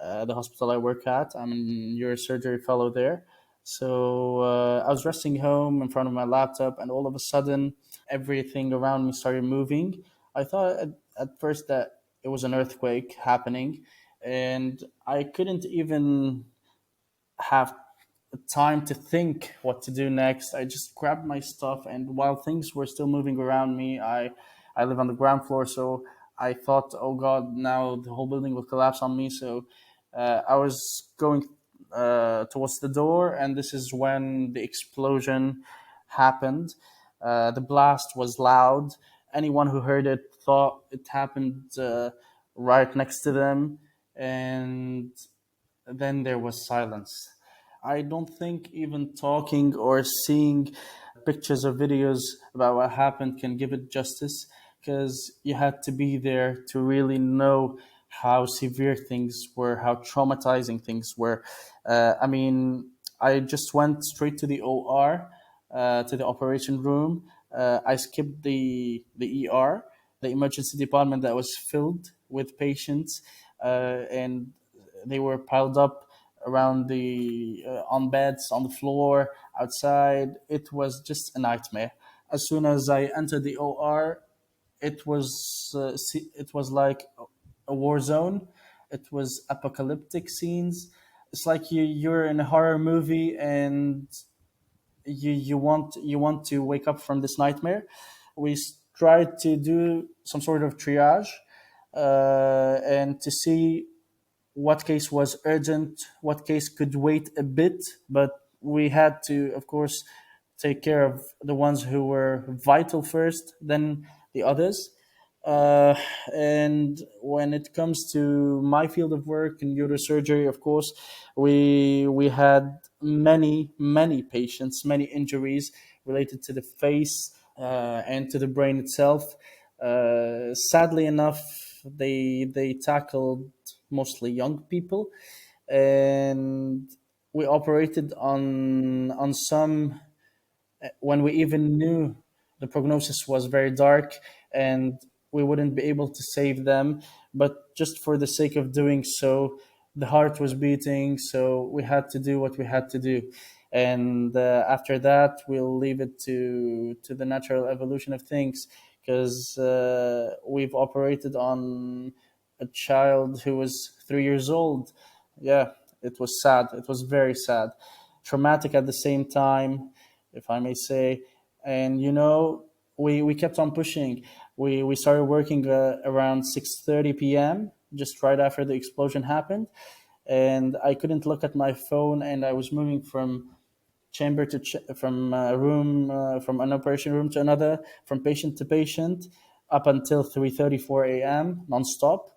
the hospital I work at. I'm a neurosurgery fellow there. So I was resting home in front of my laptop, and all of a sudden, everything around me started moving. I thought at first that it was an earthquake happening, and I couldn't even have time to think what to do next. I just grabbed my stuff, and while things were still moving around me, I live on the ground floor, so I thought, oh God, now the whole building will collapse on me. So I was going towards the door, and this is when the explosion happened. The blast was loud. Anyone who heard it thought it happened right next to them, and then there was silence. I don't think even talking or seeing pictures or videos about what happened can give it justice, because you had to be there to really know how severe things were, how traumatizing things were. I mean, I just went straight to the OR, to the operation room. I skipped the ER, the emergency department that was filled with patients, and they were piled up around the on beds, on the floor, outside. It was just a nightmare. As soon as I entered the OR, it was like a war zone. It was apocalyptic scenes. It's like you're in a horror movie, and you want to wake up from this nightmare. We tried to do some sort of triage, and to see what case was urgent, what case could wait a bit, but we had to, of course, take care of the ones who were vital first, then the others. Uh, and when it comes to my field of work in neurosurgery, of course, we had many patients, many injuries related to the face and to the brain itself. Sadly enough, they tackled mostly young people, and we operated on some when we even knew the prognosis was very dark and we wouldn't be able to save them. But just for the sake of doing so, the heart was beating, so we had to do what we had to do. And after that, we'll leave it to the natural evolution of things, because we've operated on a child who was 3 years old. Yeah, it was sad. It was very sad, traumatic at the same time, if I may say. And we kept on pushing. We started working around 6:30 p.m., just right after the explosion happened, and I couldn't look at my phone, and I was moving from chamber to from room from an operation room to another, from patient to patient, up until 3:34 a.m. nonstop.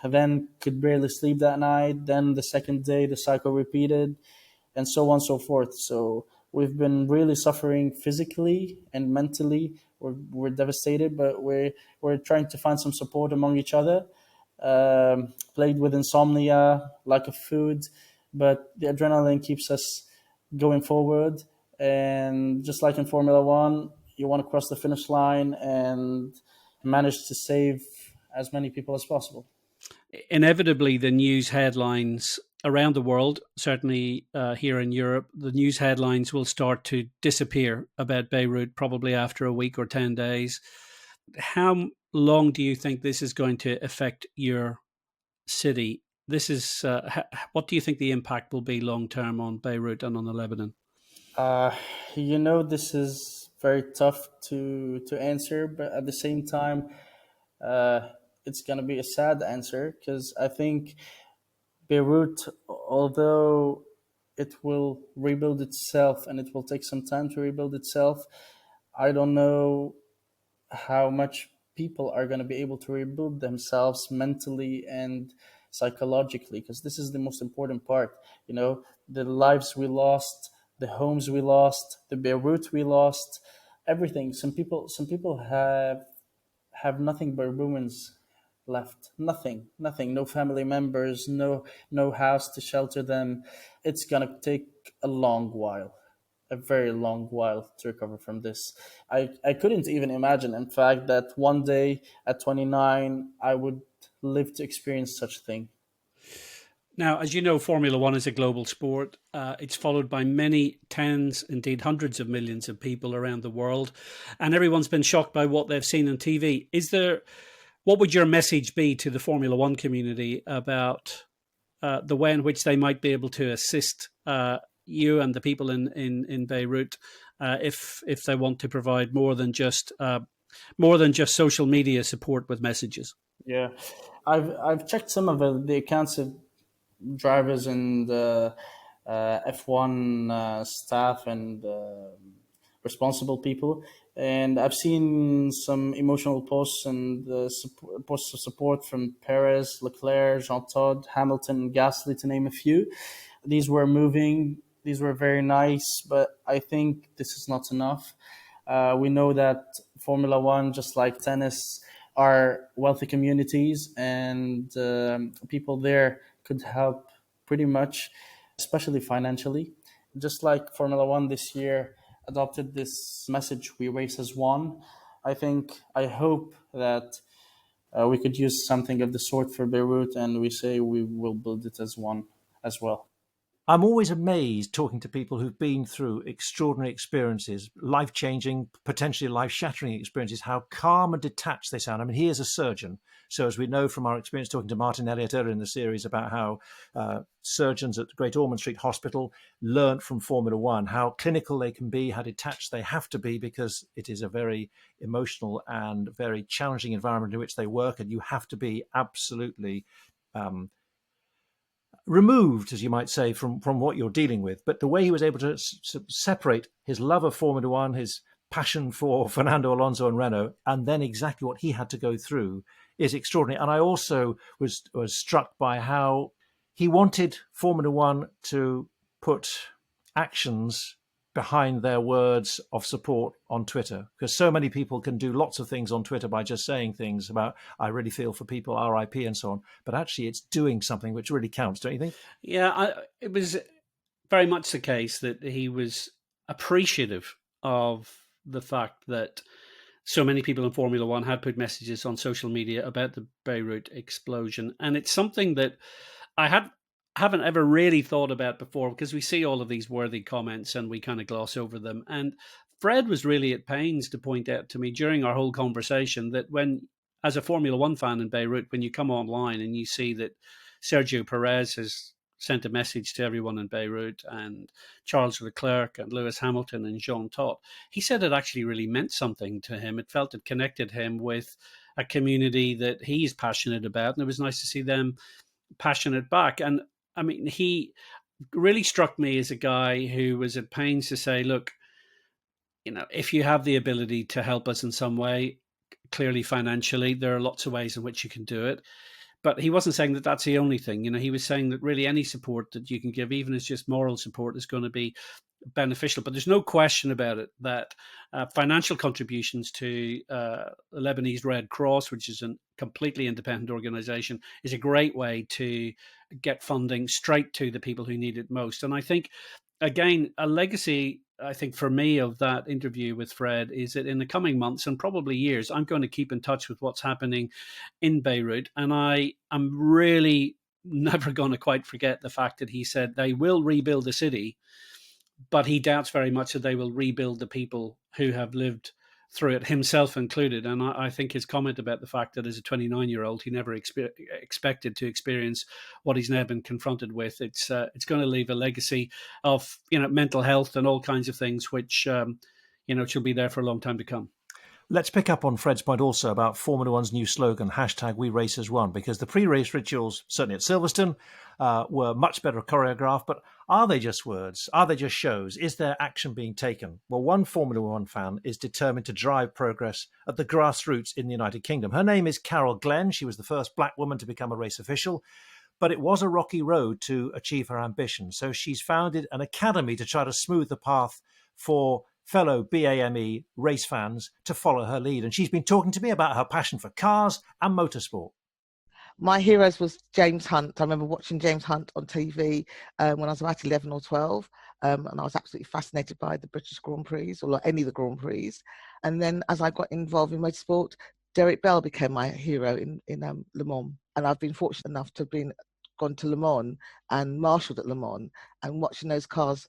Then could barely sleep that night. Then the second day, the cycle repeated, and so on and so forth. So we've been really suffering physically and mentally. We're devastated, but we're trying to find some support among each other. Plagued with insomnia, lack of food, but the adrenaline keeps us going forward. And just like in Formula One, you want to cross the finish line and manage to save as many people as possible. Inevitably, the news headlines around the world, certainly here in Europe, the news headlines will start to disappear about Beirut probably after a week or 10 days. How long do you think this is going to affect your city? This is what do you think the impact will be long term on Beirut and on the Lebanon? This is very tough to answer, but at the same time, it's going to be a sad answer, because I think Beirut, although it will rebuild itself and it will take some time to rebuild itself, I don't know how much people are going to be able to rebuild themselves mentally and psychologically, because this is the most important part. The lives we lost, the homes we lost, the Beirut we lost, everything. Some people have nothing but ruins left. Nothing. No family members, no house to shelter them. It's gonna take a long while, a very long while, to recover from this. I couldn't even imagine, in fact, that one day at 29 I would live to experience such a thing. Now, as you know, Formula One is a global sport. It's followed by many tens, indeed hundreds of millions of people around the world, and everyone's been shocked by what they've seen on TV. What would your message be to the Formula One community about the way in which they might be able to assist you and the people in Beirut if they want to provide more than just social media support with messages? Yeah, I've checked some of the accounts of drivers and F1 staff and responsible people, and I've seen some emotional posts and posts of support from Perez, Leclerc, Jean Todt, Hamilton, Gasly, to name a few. These were moving. These were very nice, but I think this is not enough. We know that Formula One, just like tennis, are wealthy communities, and people there could help pretty much, especially financially. Just like Formula One this year adopted this message, we race as one. I hope that we could use something of the sort for Beirut, and we say we will build it as one as well. I'm always amazed talking to people who've been through extraordinary experiences, life-changing, potentially life-shattering experiences, how calm and detached they sound. I mean, he is a surgeon. So as we know from our experience talking to Martin Elliott earlier in the series about how surgeons at Great Ormond Street Hospital learnt from Formula One, how clinical they can be, how detached they have to be, because it is a very emotional and very challenging environment in which they work, and you have to be absolutely removed, as you might say, from what you're dealing with. But the way he was able to separate his love of Formula One, his passion for Fernando Alonso and Renault, and then exactly what he had to go through is extraordinary. And I also was struck by how he wanted Formula One to put actions behind their words of support on Twitter, because so many people can do lots of things on Twitter by just saying things about, I really feel for people, RIP, and so on. But actually, it's doing something which really counts, don't you think? Yeah, it was very much the case that he was appreciative of the fact that so many people in Formula One had put messages on social media about the Beirut explosion. And it's something that I haven't ever really thought about before, because we see all of these worthy comments and we kind of gloss over them. And Fred was really at pains to point out to me during our whole conversation that when, as a Formula One fan in Beirut, when you come online and you see that Sergio Perez has sent a message to everyone in Beirut, and Charles Leclerc and Lewis Hamilton and Jean Todt, he said it actually really meant something to him. It felt it connected him with a community that he's passionate about, and it was nice to see them passionate back. And I mean, he really struck me as a guy who was at pains to say, look, if you have the ability to help us in some way, clearly financially, there are lots of ways in which you can do it. But he wasn't saying that that's the only thing. He was saying that really any support that you can give, even as just moral support, is going to be beneficial. But there's no question about it that financial contributions to the Lebanese Red Cross, which is a completely independent organization, is a great way to get funding straight to the people who need it most. And I think, again, a legacy, I think, for me, of that interview with Fred is that in the coming months and probably years, I'm going to keep in touch with what's happening in Beirut. And I am really never going to quite forget the fact that he said they will rebuild the city, but he doubts very much that they will rebuild the people who have lived through it, himself included. And I think his comment about the fact that as a 29-year-old, he never expected to experience what he's now been confronted with. It's going to leave a legacy of mental health and all kinds of things, which she'll be there for a long time to come. Let's pick up on Fred's point also about Formula One's new slogan, #WeRaceAsOne, because the pre-race rituals, certainly at Silverstone, were much better choreographed. But are they just words? Are they just shows? Is there action being taken? Well, one Formula One fan is determined to drive progress at the grassroots in the United Kingdom. Her name is Carol Glenn. She was the first black woman to become a race official, but it was a rocky road to achieve her ambition. So she's founded an academy to try to smooth the path for fellow BAME race fans to follow her lead. And she's been talking to me about her passion for cars and motorsport. My heroes was James Hunt. I remember watching James Hunt on TV when I was about 11 or 12. And I was absolutely fascinated by the British Grand Prix, or any of the Grand Prix. And then as I got involved in motorsport, Derek Bell became my hero in Le Mans. And I've been fortunate enough to have gone to Le Mans and marshalled at Le Mans, and watching those cars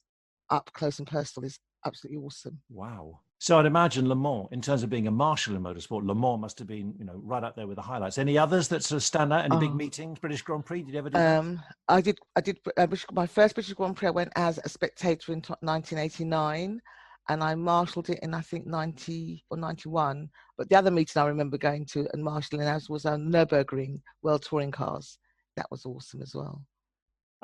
up close and personal is absolutely awesome. Wow. So I'd imagine Le Mans, in terms of being a marshal in motorsport, Le Mans must have been, right up there with the highlights. Any others that sort of stand out? Any big meetings, British Grand Prix? Did you ever do that? I did. My first British Grand Prix, I went as a spectator in 1989, and I marshalled it in, I think, 90 or 91. But the other meeting I remember going to and marshalling as was on Nürburgring World Touring Cars. That was awesome as well.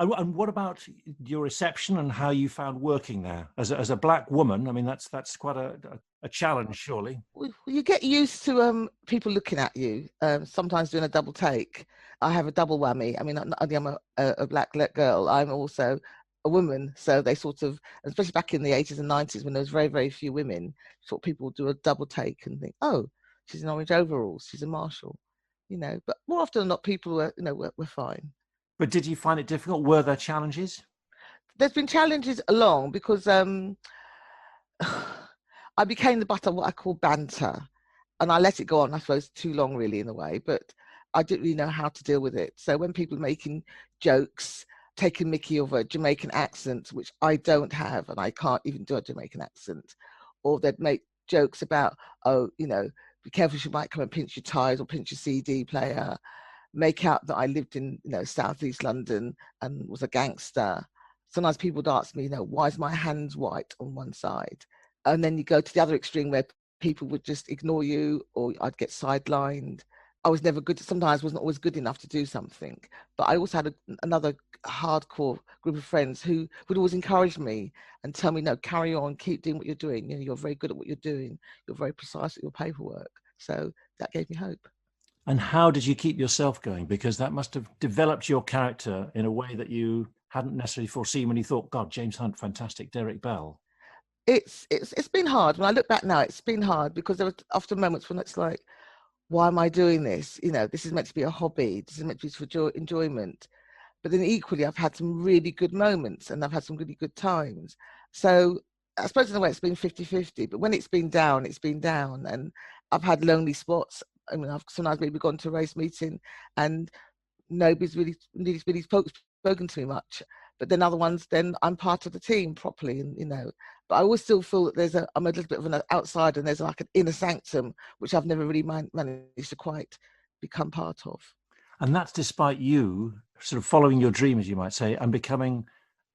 And what about your reception and how you found working there as a black woman? I mean, that's quite a challenge, surely. Well, you get used to people looking at you, sometimes doing a double take. I have a double whammy. I mean, not only am I a black girl, I'm also a woman. So they sort of, especially back in the 80s and 90s when there was very, very few women, sort of people do a double take and think, oh, she's in orange overalls, she's a marshal, But more often than not, people were fine. But did you find it difficult? Were there challenges? There's been challenges along because I became the butt of what I call banter. And I let it go on, I suppose, too long, really, in a way. But I didn't really know how to deal with it. So when people are making jokes, taking mickey of a Jamaican accent, which I don't have, and I can't even do a Jamaican accent, or they'd make jokes about, be careful, she might come and pinch your tires or pinch your CD player, make out that I lived in, Southeast London and was a gangster. Sometimes people would ask me, why is my hands white on one side? And then you go to the other extreme where people would just ignore you, or I'd get sidelined. I was never good. Sometimes wasn't always good enough to do something. But I also had another hardcore group of friends who would always encourage me and tell me, no, carry on, keep doing what you're doing. You're very good at what you're doing. You're very precise at your paperwork. So that gave me hope. And how did you keep yourself going? Because that must have developed your character in a way that you hadn't necessarily foreseen when you thought, God, James Hunt, fantastic, Derek Bell. It's been hard. When I look back now, it's been hard because there were often moments when it's like, why am I doing this? This is meant to be a hobby. This is meant to be for enjoyment. But then equally, I've had some really good moments and I've had some really good times. So I suppose in a way it's been 50-50, but when it's been down, it's been down. I've had lonely spots. I mean, I've sometimes maybe gone to a race meeting and nobody's really spoken to me much. But then other ones, then I'm part of the team properly, and But I always still feel that I'm a little bit of an outsider, and there's like an inner sanctum which I've never really managed to quite become part of. And that's despite you sort of following your dream, as you might say, and becoming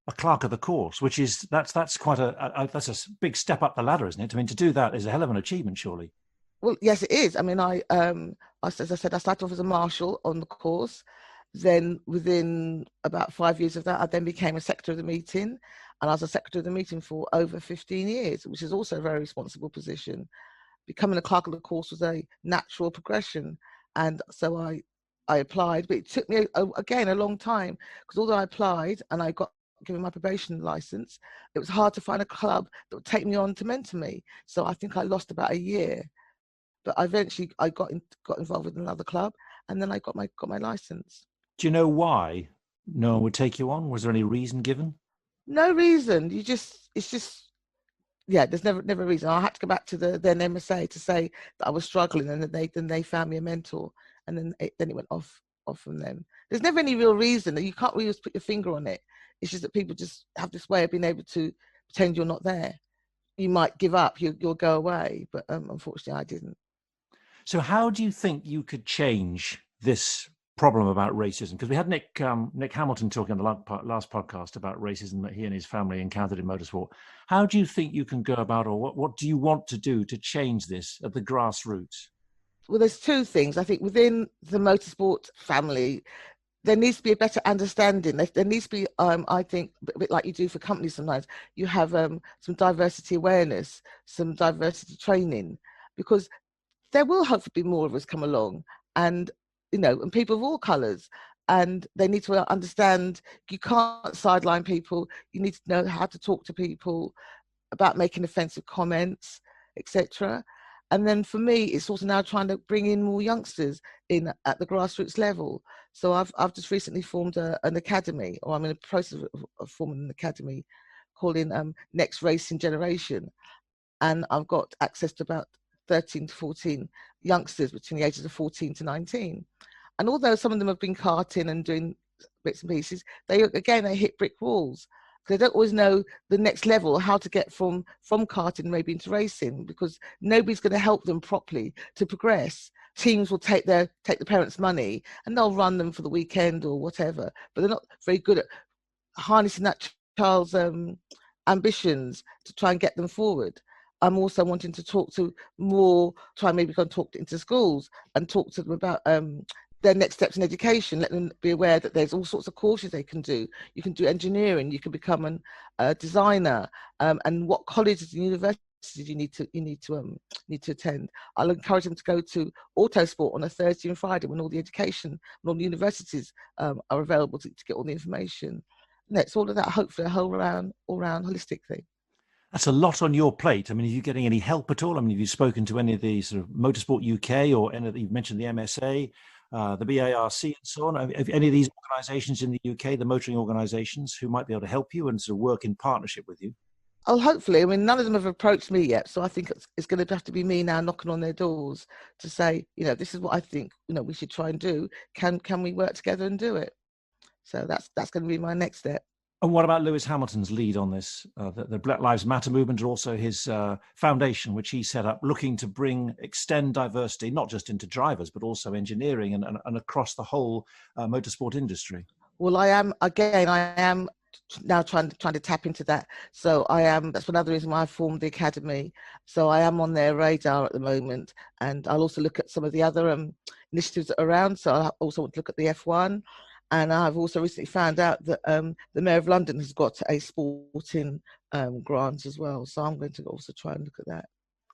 a clerk of the course, which is that's quite that's a big step up the ladder, isn't it? I mean, to do that is a hell of an achievement, surely. Well, yes, it is. I mean, as I said, I started off as a marshal on the course. Then within about 5 years of that, I then became a secretary of the meeting, and I was a secretary of the meeting for over 15 years, which is also a very responsible position. Becoming a clerk of the course was a natural progression, and so I applied, but it took me again a long time, because although I applied and I got given my probation license, it was hard to find a club that would take me on to mentor me. So I think I lost about a year, but eventually I got involved with another club, and then I got my license. Do you know why no one would take you on? Was there any reason given? No reason. There's never a reason. I had to go back to then MSA to say that I was struggling, and then they found me a mentor, and then it went off from them. There's never any real reason. You can't really just put your finger on it. It's just that people just have this way of being able to pretend you're not there. You might give up, you'll go away, but unfortunately I didn't. So how do you think you could change this problem about racism? Because we had Nick Hamilton talking on the last podcast about racism that he and his family encountered in motorsport. How do you think you can go about, or what do you want to do to change this at the grassroots? Well, there's two things. I think within the motorsport family, there needs to be a better understanding. There needs to be, I think, a bit like you do for companies sometimes, you have some diversity awareness, some diversity training, because there will hopefully be more of us come along, and and people of all colours, and they need to understand you can't sideline people. You need to know how to talk to people about making offensive comments, etc. And then for me, it's also now trying to bring in more youngsters in at the grassroots level. So I've just recently formed an academy, or I'm in the process of forming an academy, calling Next Racing Generation, and I've got access to about 13 to 14 youngsters between the ages of 14 to 19. And although some of them have been karting and doing bits and pieces, they hit brick walls. They don't always know the next level, how to get from karting maybe into racing, because nobody's going to help them properly to progress. Teams will take the parents' money and they'll run them for the weekend or whatever, but they're not very good at harnessing that child's ambitions to try and get them forward. I'm also wanting to talk to into schools and talk to them about their next steps in education, let them be aware that there's all sorts of courses they can do. You can do engineering, you can become a designer, and what colleges and universities you need to attend. I'll encourage them to go to Autosport on a Thursday and Friday when all the education and all the universities are available to get all the information. And it's all of that, hopefully a all round holistic thing. That's a lot on your plate. I mean, are you getting any help at all? I mean, have you spoken to any of the sort of Motorsport UK, or any of you've mentioned the MSA, the BARC and so on? Have any of these organisations in the UK, the motoring organisations, who might be able to help you and sort of work in partnership with you? Oh, hopefully. I mean, none of them have approached me yet, so I think it's going to have to be me now knocking on their doors to say, this is what I think, we should try and do. Can we work together and do it? So that's going to be my next step. And what about Lewis Hamilton's lead on this? The Black Lives Matter movement, and also his foundation, which he set up, looking to extend diversity, not just into drivers, but also engineering and across the whole motorsport industry. Well, I am now trying to tap into that. So that's another reason why I formed the academy. So I am on their radar at the moment, and I'll also look at some of the other initiatives that are around. So I also want to look at the F1. And I've also recently found out that the Mayor of London has got a sporting grant as well. So I'm going to also try and look at that.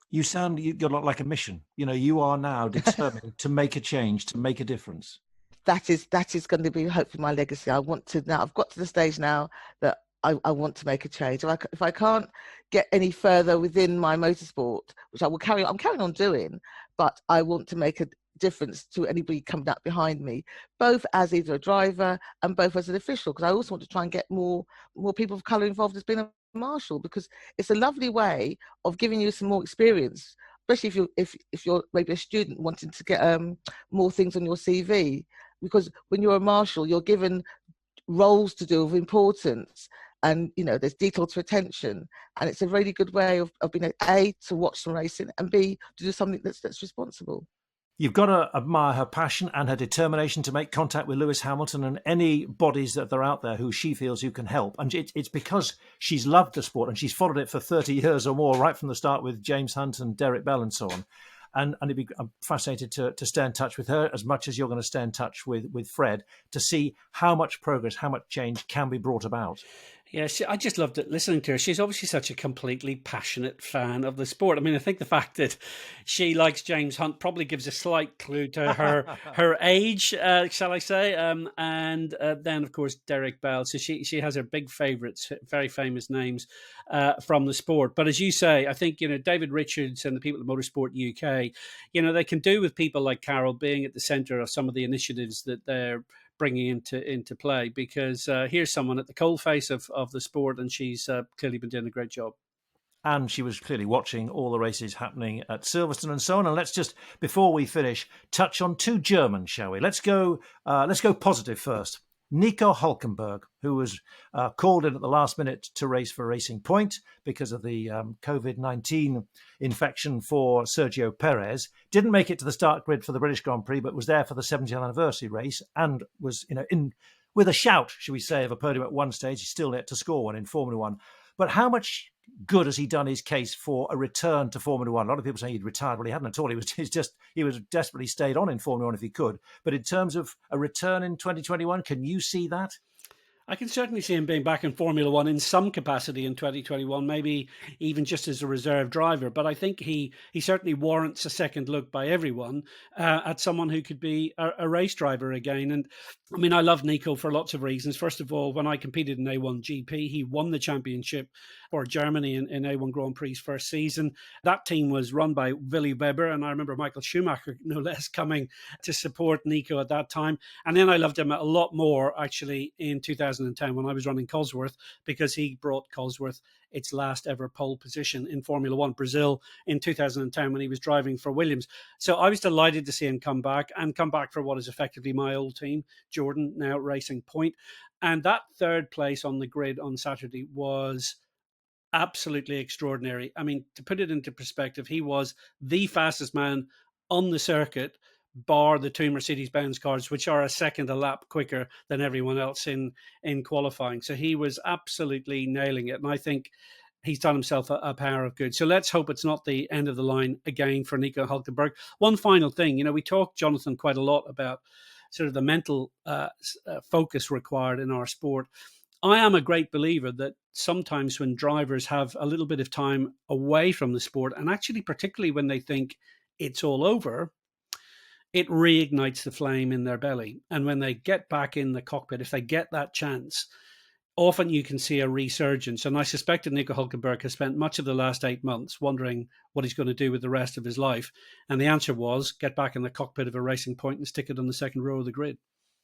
You're not like a mission. You are now determined to make a change, to make a difference. That is going to be hopefully my legacy. I've got to the stage now that I want to make a change. If I can't get any further within my motorsport, which I'm carrying on doing, but I want to make a difference to anybody coming up behind me, both as either a driver and both as an official, because I also want to try and get more people of colour involved as being a marshal, because it's a lovely way of giving you some more experience. especially if you're maybe a student wanting to get more things on your CV, because when you're a marshal, you're given roles to do of importance, and there's detailed attention, and it's a really good way of being A, to watch some racing, and B, to do something that's responsible. You've got to admire her passion and her determination to make contact with Lewis Hamilton and any bodies that are out there who she feels who can help. And it's because she's loved the sport and she's followed it for 30 years or more, right from the start with James Hunt and Derek Bell and so on. And I'm fascinated to stay in touch with her as much as you're going to stay in touch with Fred, to see how much progress, how much change can be brought about. Yeah, I just loved it listening to her. She's obviously such a completely passionate fan of the sport. I mean, I think the fact that she likes James Hunt probably gives a slight clue to her age, shall I say. And then, of course, Derek Bell. So she has her big favourites, very famous names from the sport. But as you say, I think, David Richards and the people at Motorsport UK, they can do with people like Carol being at the centre of some of the initiatives that they're bringing into play, because here's someone at the coalface of the sport, and she's clearly been doing a great job. And she was clearly watching all the races happening at Silverstone and so on. And let's just, before we finish, touch on two Germans, shall we? Let's go positive first. Nico Hülkenberg, who was called in at the last minute to race for Racing Point because of the COVID-19 infection for Sergio Perez, didn't make it to the start grid for the British Grand Prix, but was there for the 70th anniversary race and was, in with a shout, should we say, of a podium at one stage. He's still yet to score one in Formula One. But how much good has he done his case for a return to Formula One? A lot of people say he'd retired. Well, he hadn't at all. He was desperately stayed on in Formula One if he could. But in terms of a return in 2021, can you see that? I can certainly see him being back in Formula One in some capacity in 2021, maybe even just as a reserve driver. But I think he certainly warrants a second look by everyone at someone who could be a race driver again. And I mean, I love Nico for lots of reasons. First of all, when I competed in A1 GP, he won the championship for Germany in A1 Grand Prix first season. That team was run by Willy Weber, and I remember Michael Schumacher, no less, coming to support Nico at that time. And then I loved him a lot more, actually, in 2010 when I was running Cosworth, because he brought Cosworth its last ever pole position in Formula One, Brazil, in 2010 when he was driving for Williams. So I was delighted to see him come back for what is effectively my old team, Jordan, now Racing Point. And that third place on the grid on Saturday was absolutely extraordinary. I mean, to put it into perspective, he was the fastest man on the circuit, bar the two Mercedes-Benz cars, which are a second a lap quicker than everyone else in qualifying. So he was absolutely nailing it. And I think he's done himself a power of good. So let's hope it's not the end of the line again for Nico Hülkenberg. One final thing, we talked, Jonathan, quite a lot about sort of the mental focus required in our sport. I am a great believer that sometimes when drivers have a little bit of time away from the sport, and actually particularly when they think it's all over, it reignites the flame in their belly. And when they get back in the cockpit, if they get that chance, often you can see a resurgence. And I suspect that Nico Hülkenberg has spent much of the last 8 months wondering what he's going to do with the rest of his life. And the answer was get back in the cockpit of a Racing Point and stick it on the second row of the grid.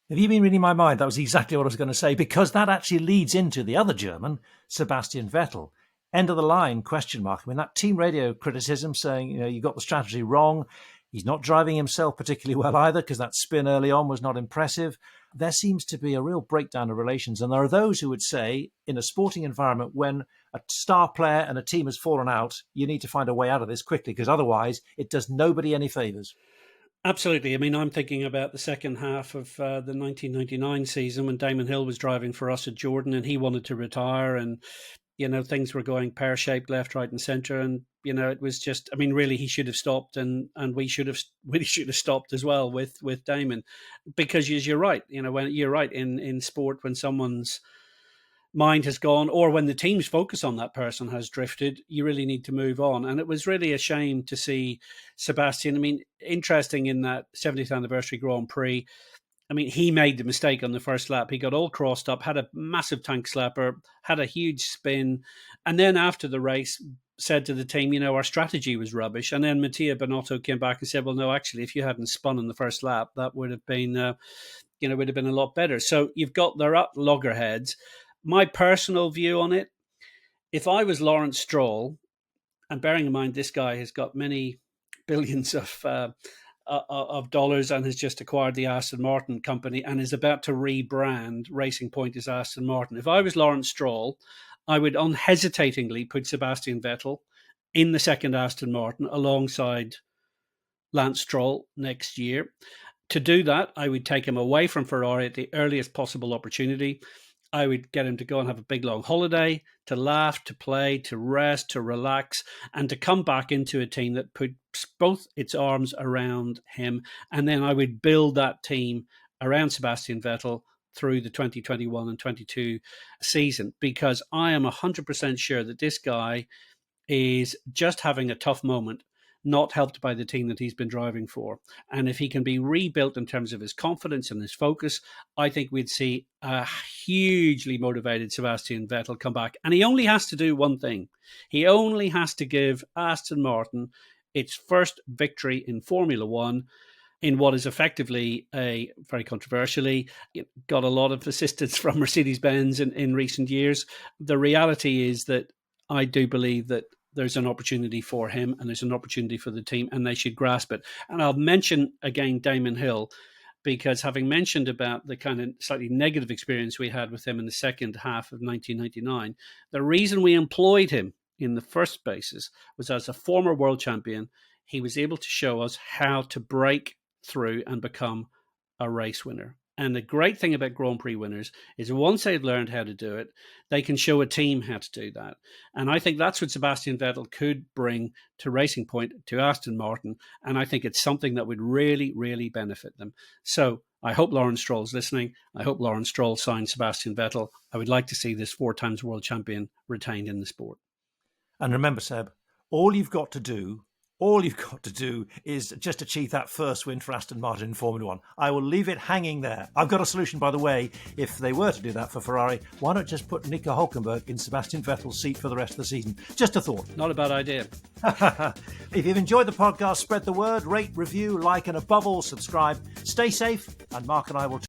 Have you been reading my mind? That was exactly what I was going to say, because that actually leads into the other German, Sebastian Vettel. End of the line, question mark. I mean, that team radio criticism saying, you got the strategy wrong. He's not driving himself particularly well either, because that spin early on was not impressive. There seems to be a real breakdown of relations. And there are those who would say in a sporting environment, when a star player and a team has fallen out, you need to find a way out of this quickly, because otherwise it does nobody any favours. Absolutely. I mean, I'm thinking about the second half of the 1999 season when Damon Hill was driving for us at Jordan and he wanted to retire, and, things were going pear-shaped left, right and centre. And, it was just, I mean, really, he should have stopped and we should have stopped as well with Damon, because you're right. When you're right in sport, when someone's mind has gone, or when the team's focus on that person has drifted, you really need to move on. And it was really a shame to see Sebastian. I mean, interesting in that 70th anniversary Grand Prix, I mean, he made the mistake on the first lap. He got all crossed up, had a massive tank slapper, had a huge spin. And then after the race, said to the team, our strategy was rubbish. And then Mattia Binotto came back and said, well, no, actually, if you hadn't spun in the first lap, that would have been, would have been a lot better. So you've got, they're at loggerheads. My personal view on it, if I was Lawrence Stroll, and bearing in mind this guy has got many billions of dollars and has just acquired the Aston Martin company and is about to rebrand Racing Point as Aston Martin. If I was Lawrence Stroll, I would unhesitatingly put Sebastian Vettel in the second Aston Martin alongside Lance Stroll next year. To do that, I would take him away from Ferrari at the earliest possible opportunity. I would get him to go and have a big long holiday, to laugh, to play, to rest, to relax, and to come back into a team that puts both its arms around him. And then I would build that team around Sebastian Vettel through the 2021 and 22 season, because I am 100% sure that this guy is just having a tough moment, not helped by the team that he's been driving for. And if he can be rebuilt in terms of his confidence and his focus, I think we'd see a hugely motivated Sebastian Vettel come back. And he only has to do one thing. He only has to give Aston Martin its first victory in Formula One in what is effectively a very controversially got a lot of assistance from Mercedes-Benz in recent years. The reality is that I do believe that there's an opportunity for him and there's an opportunity for the team, and they should grasp it. And I'll mention again Damon Hill, because having mentioned about the kind of slightly negative experience we had with him in the second half of 1999, the reason we employed him in the first basis was as a former world champion, he was able to show us how to break through and become a race winner. And the great thing about Grand Prix winners is once they've learned how to do it, they can show a team how to do that. And I think that's what Sebastian Vettel could bring to Racing Point, to Aston Martin. And I think it's something that would really, really benefit them. So I hope Lawrence Stroll's listening. I hope Lawrence Stroll signs Sebastian Vettel. I would like to see this 4 times world champion retained in the sport. And remember, Seb, all you've got to do is just achieve that first win for Aston Martin in Formula One. I will leave it hanging there. I've got a solution, by the way. If they were to do that for Ferrari, why not just put Nico Hülkenberg in Sebastian Vettel's seat for the rest of the season? Just a thought. Not a bad idea. If you've enjoyed the podcast, spread the word, rate, review, like, and above all, subscribe. Stay safe, and Mark and I will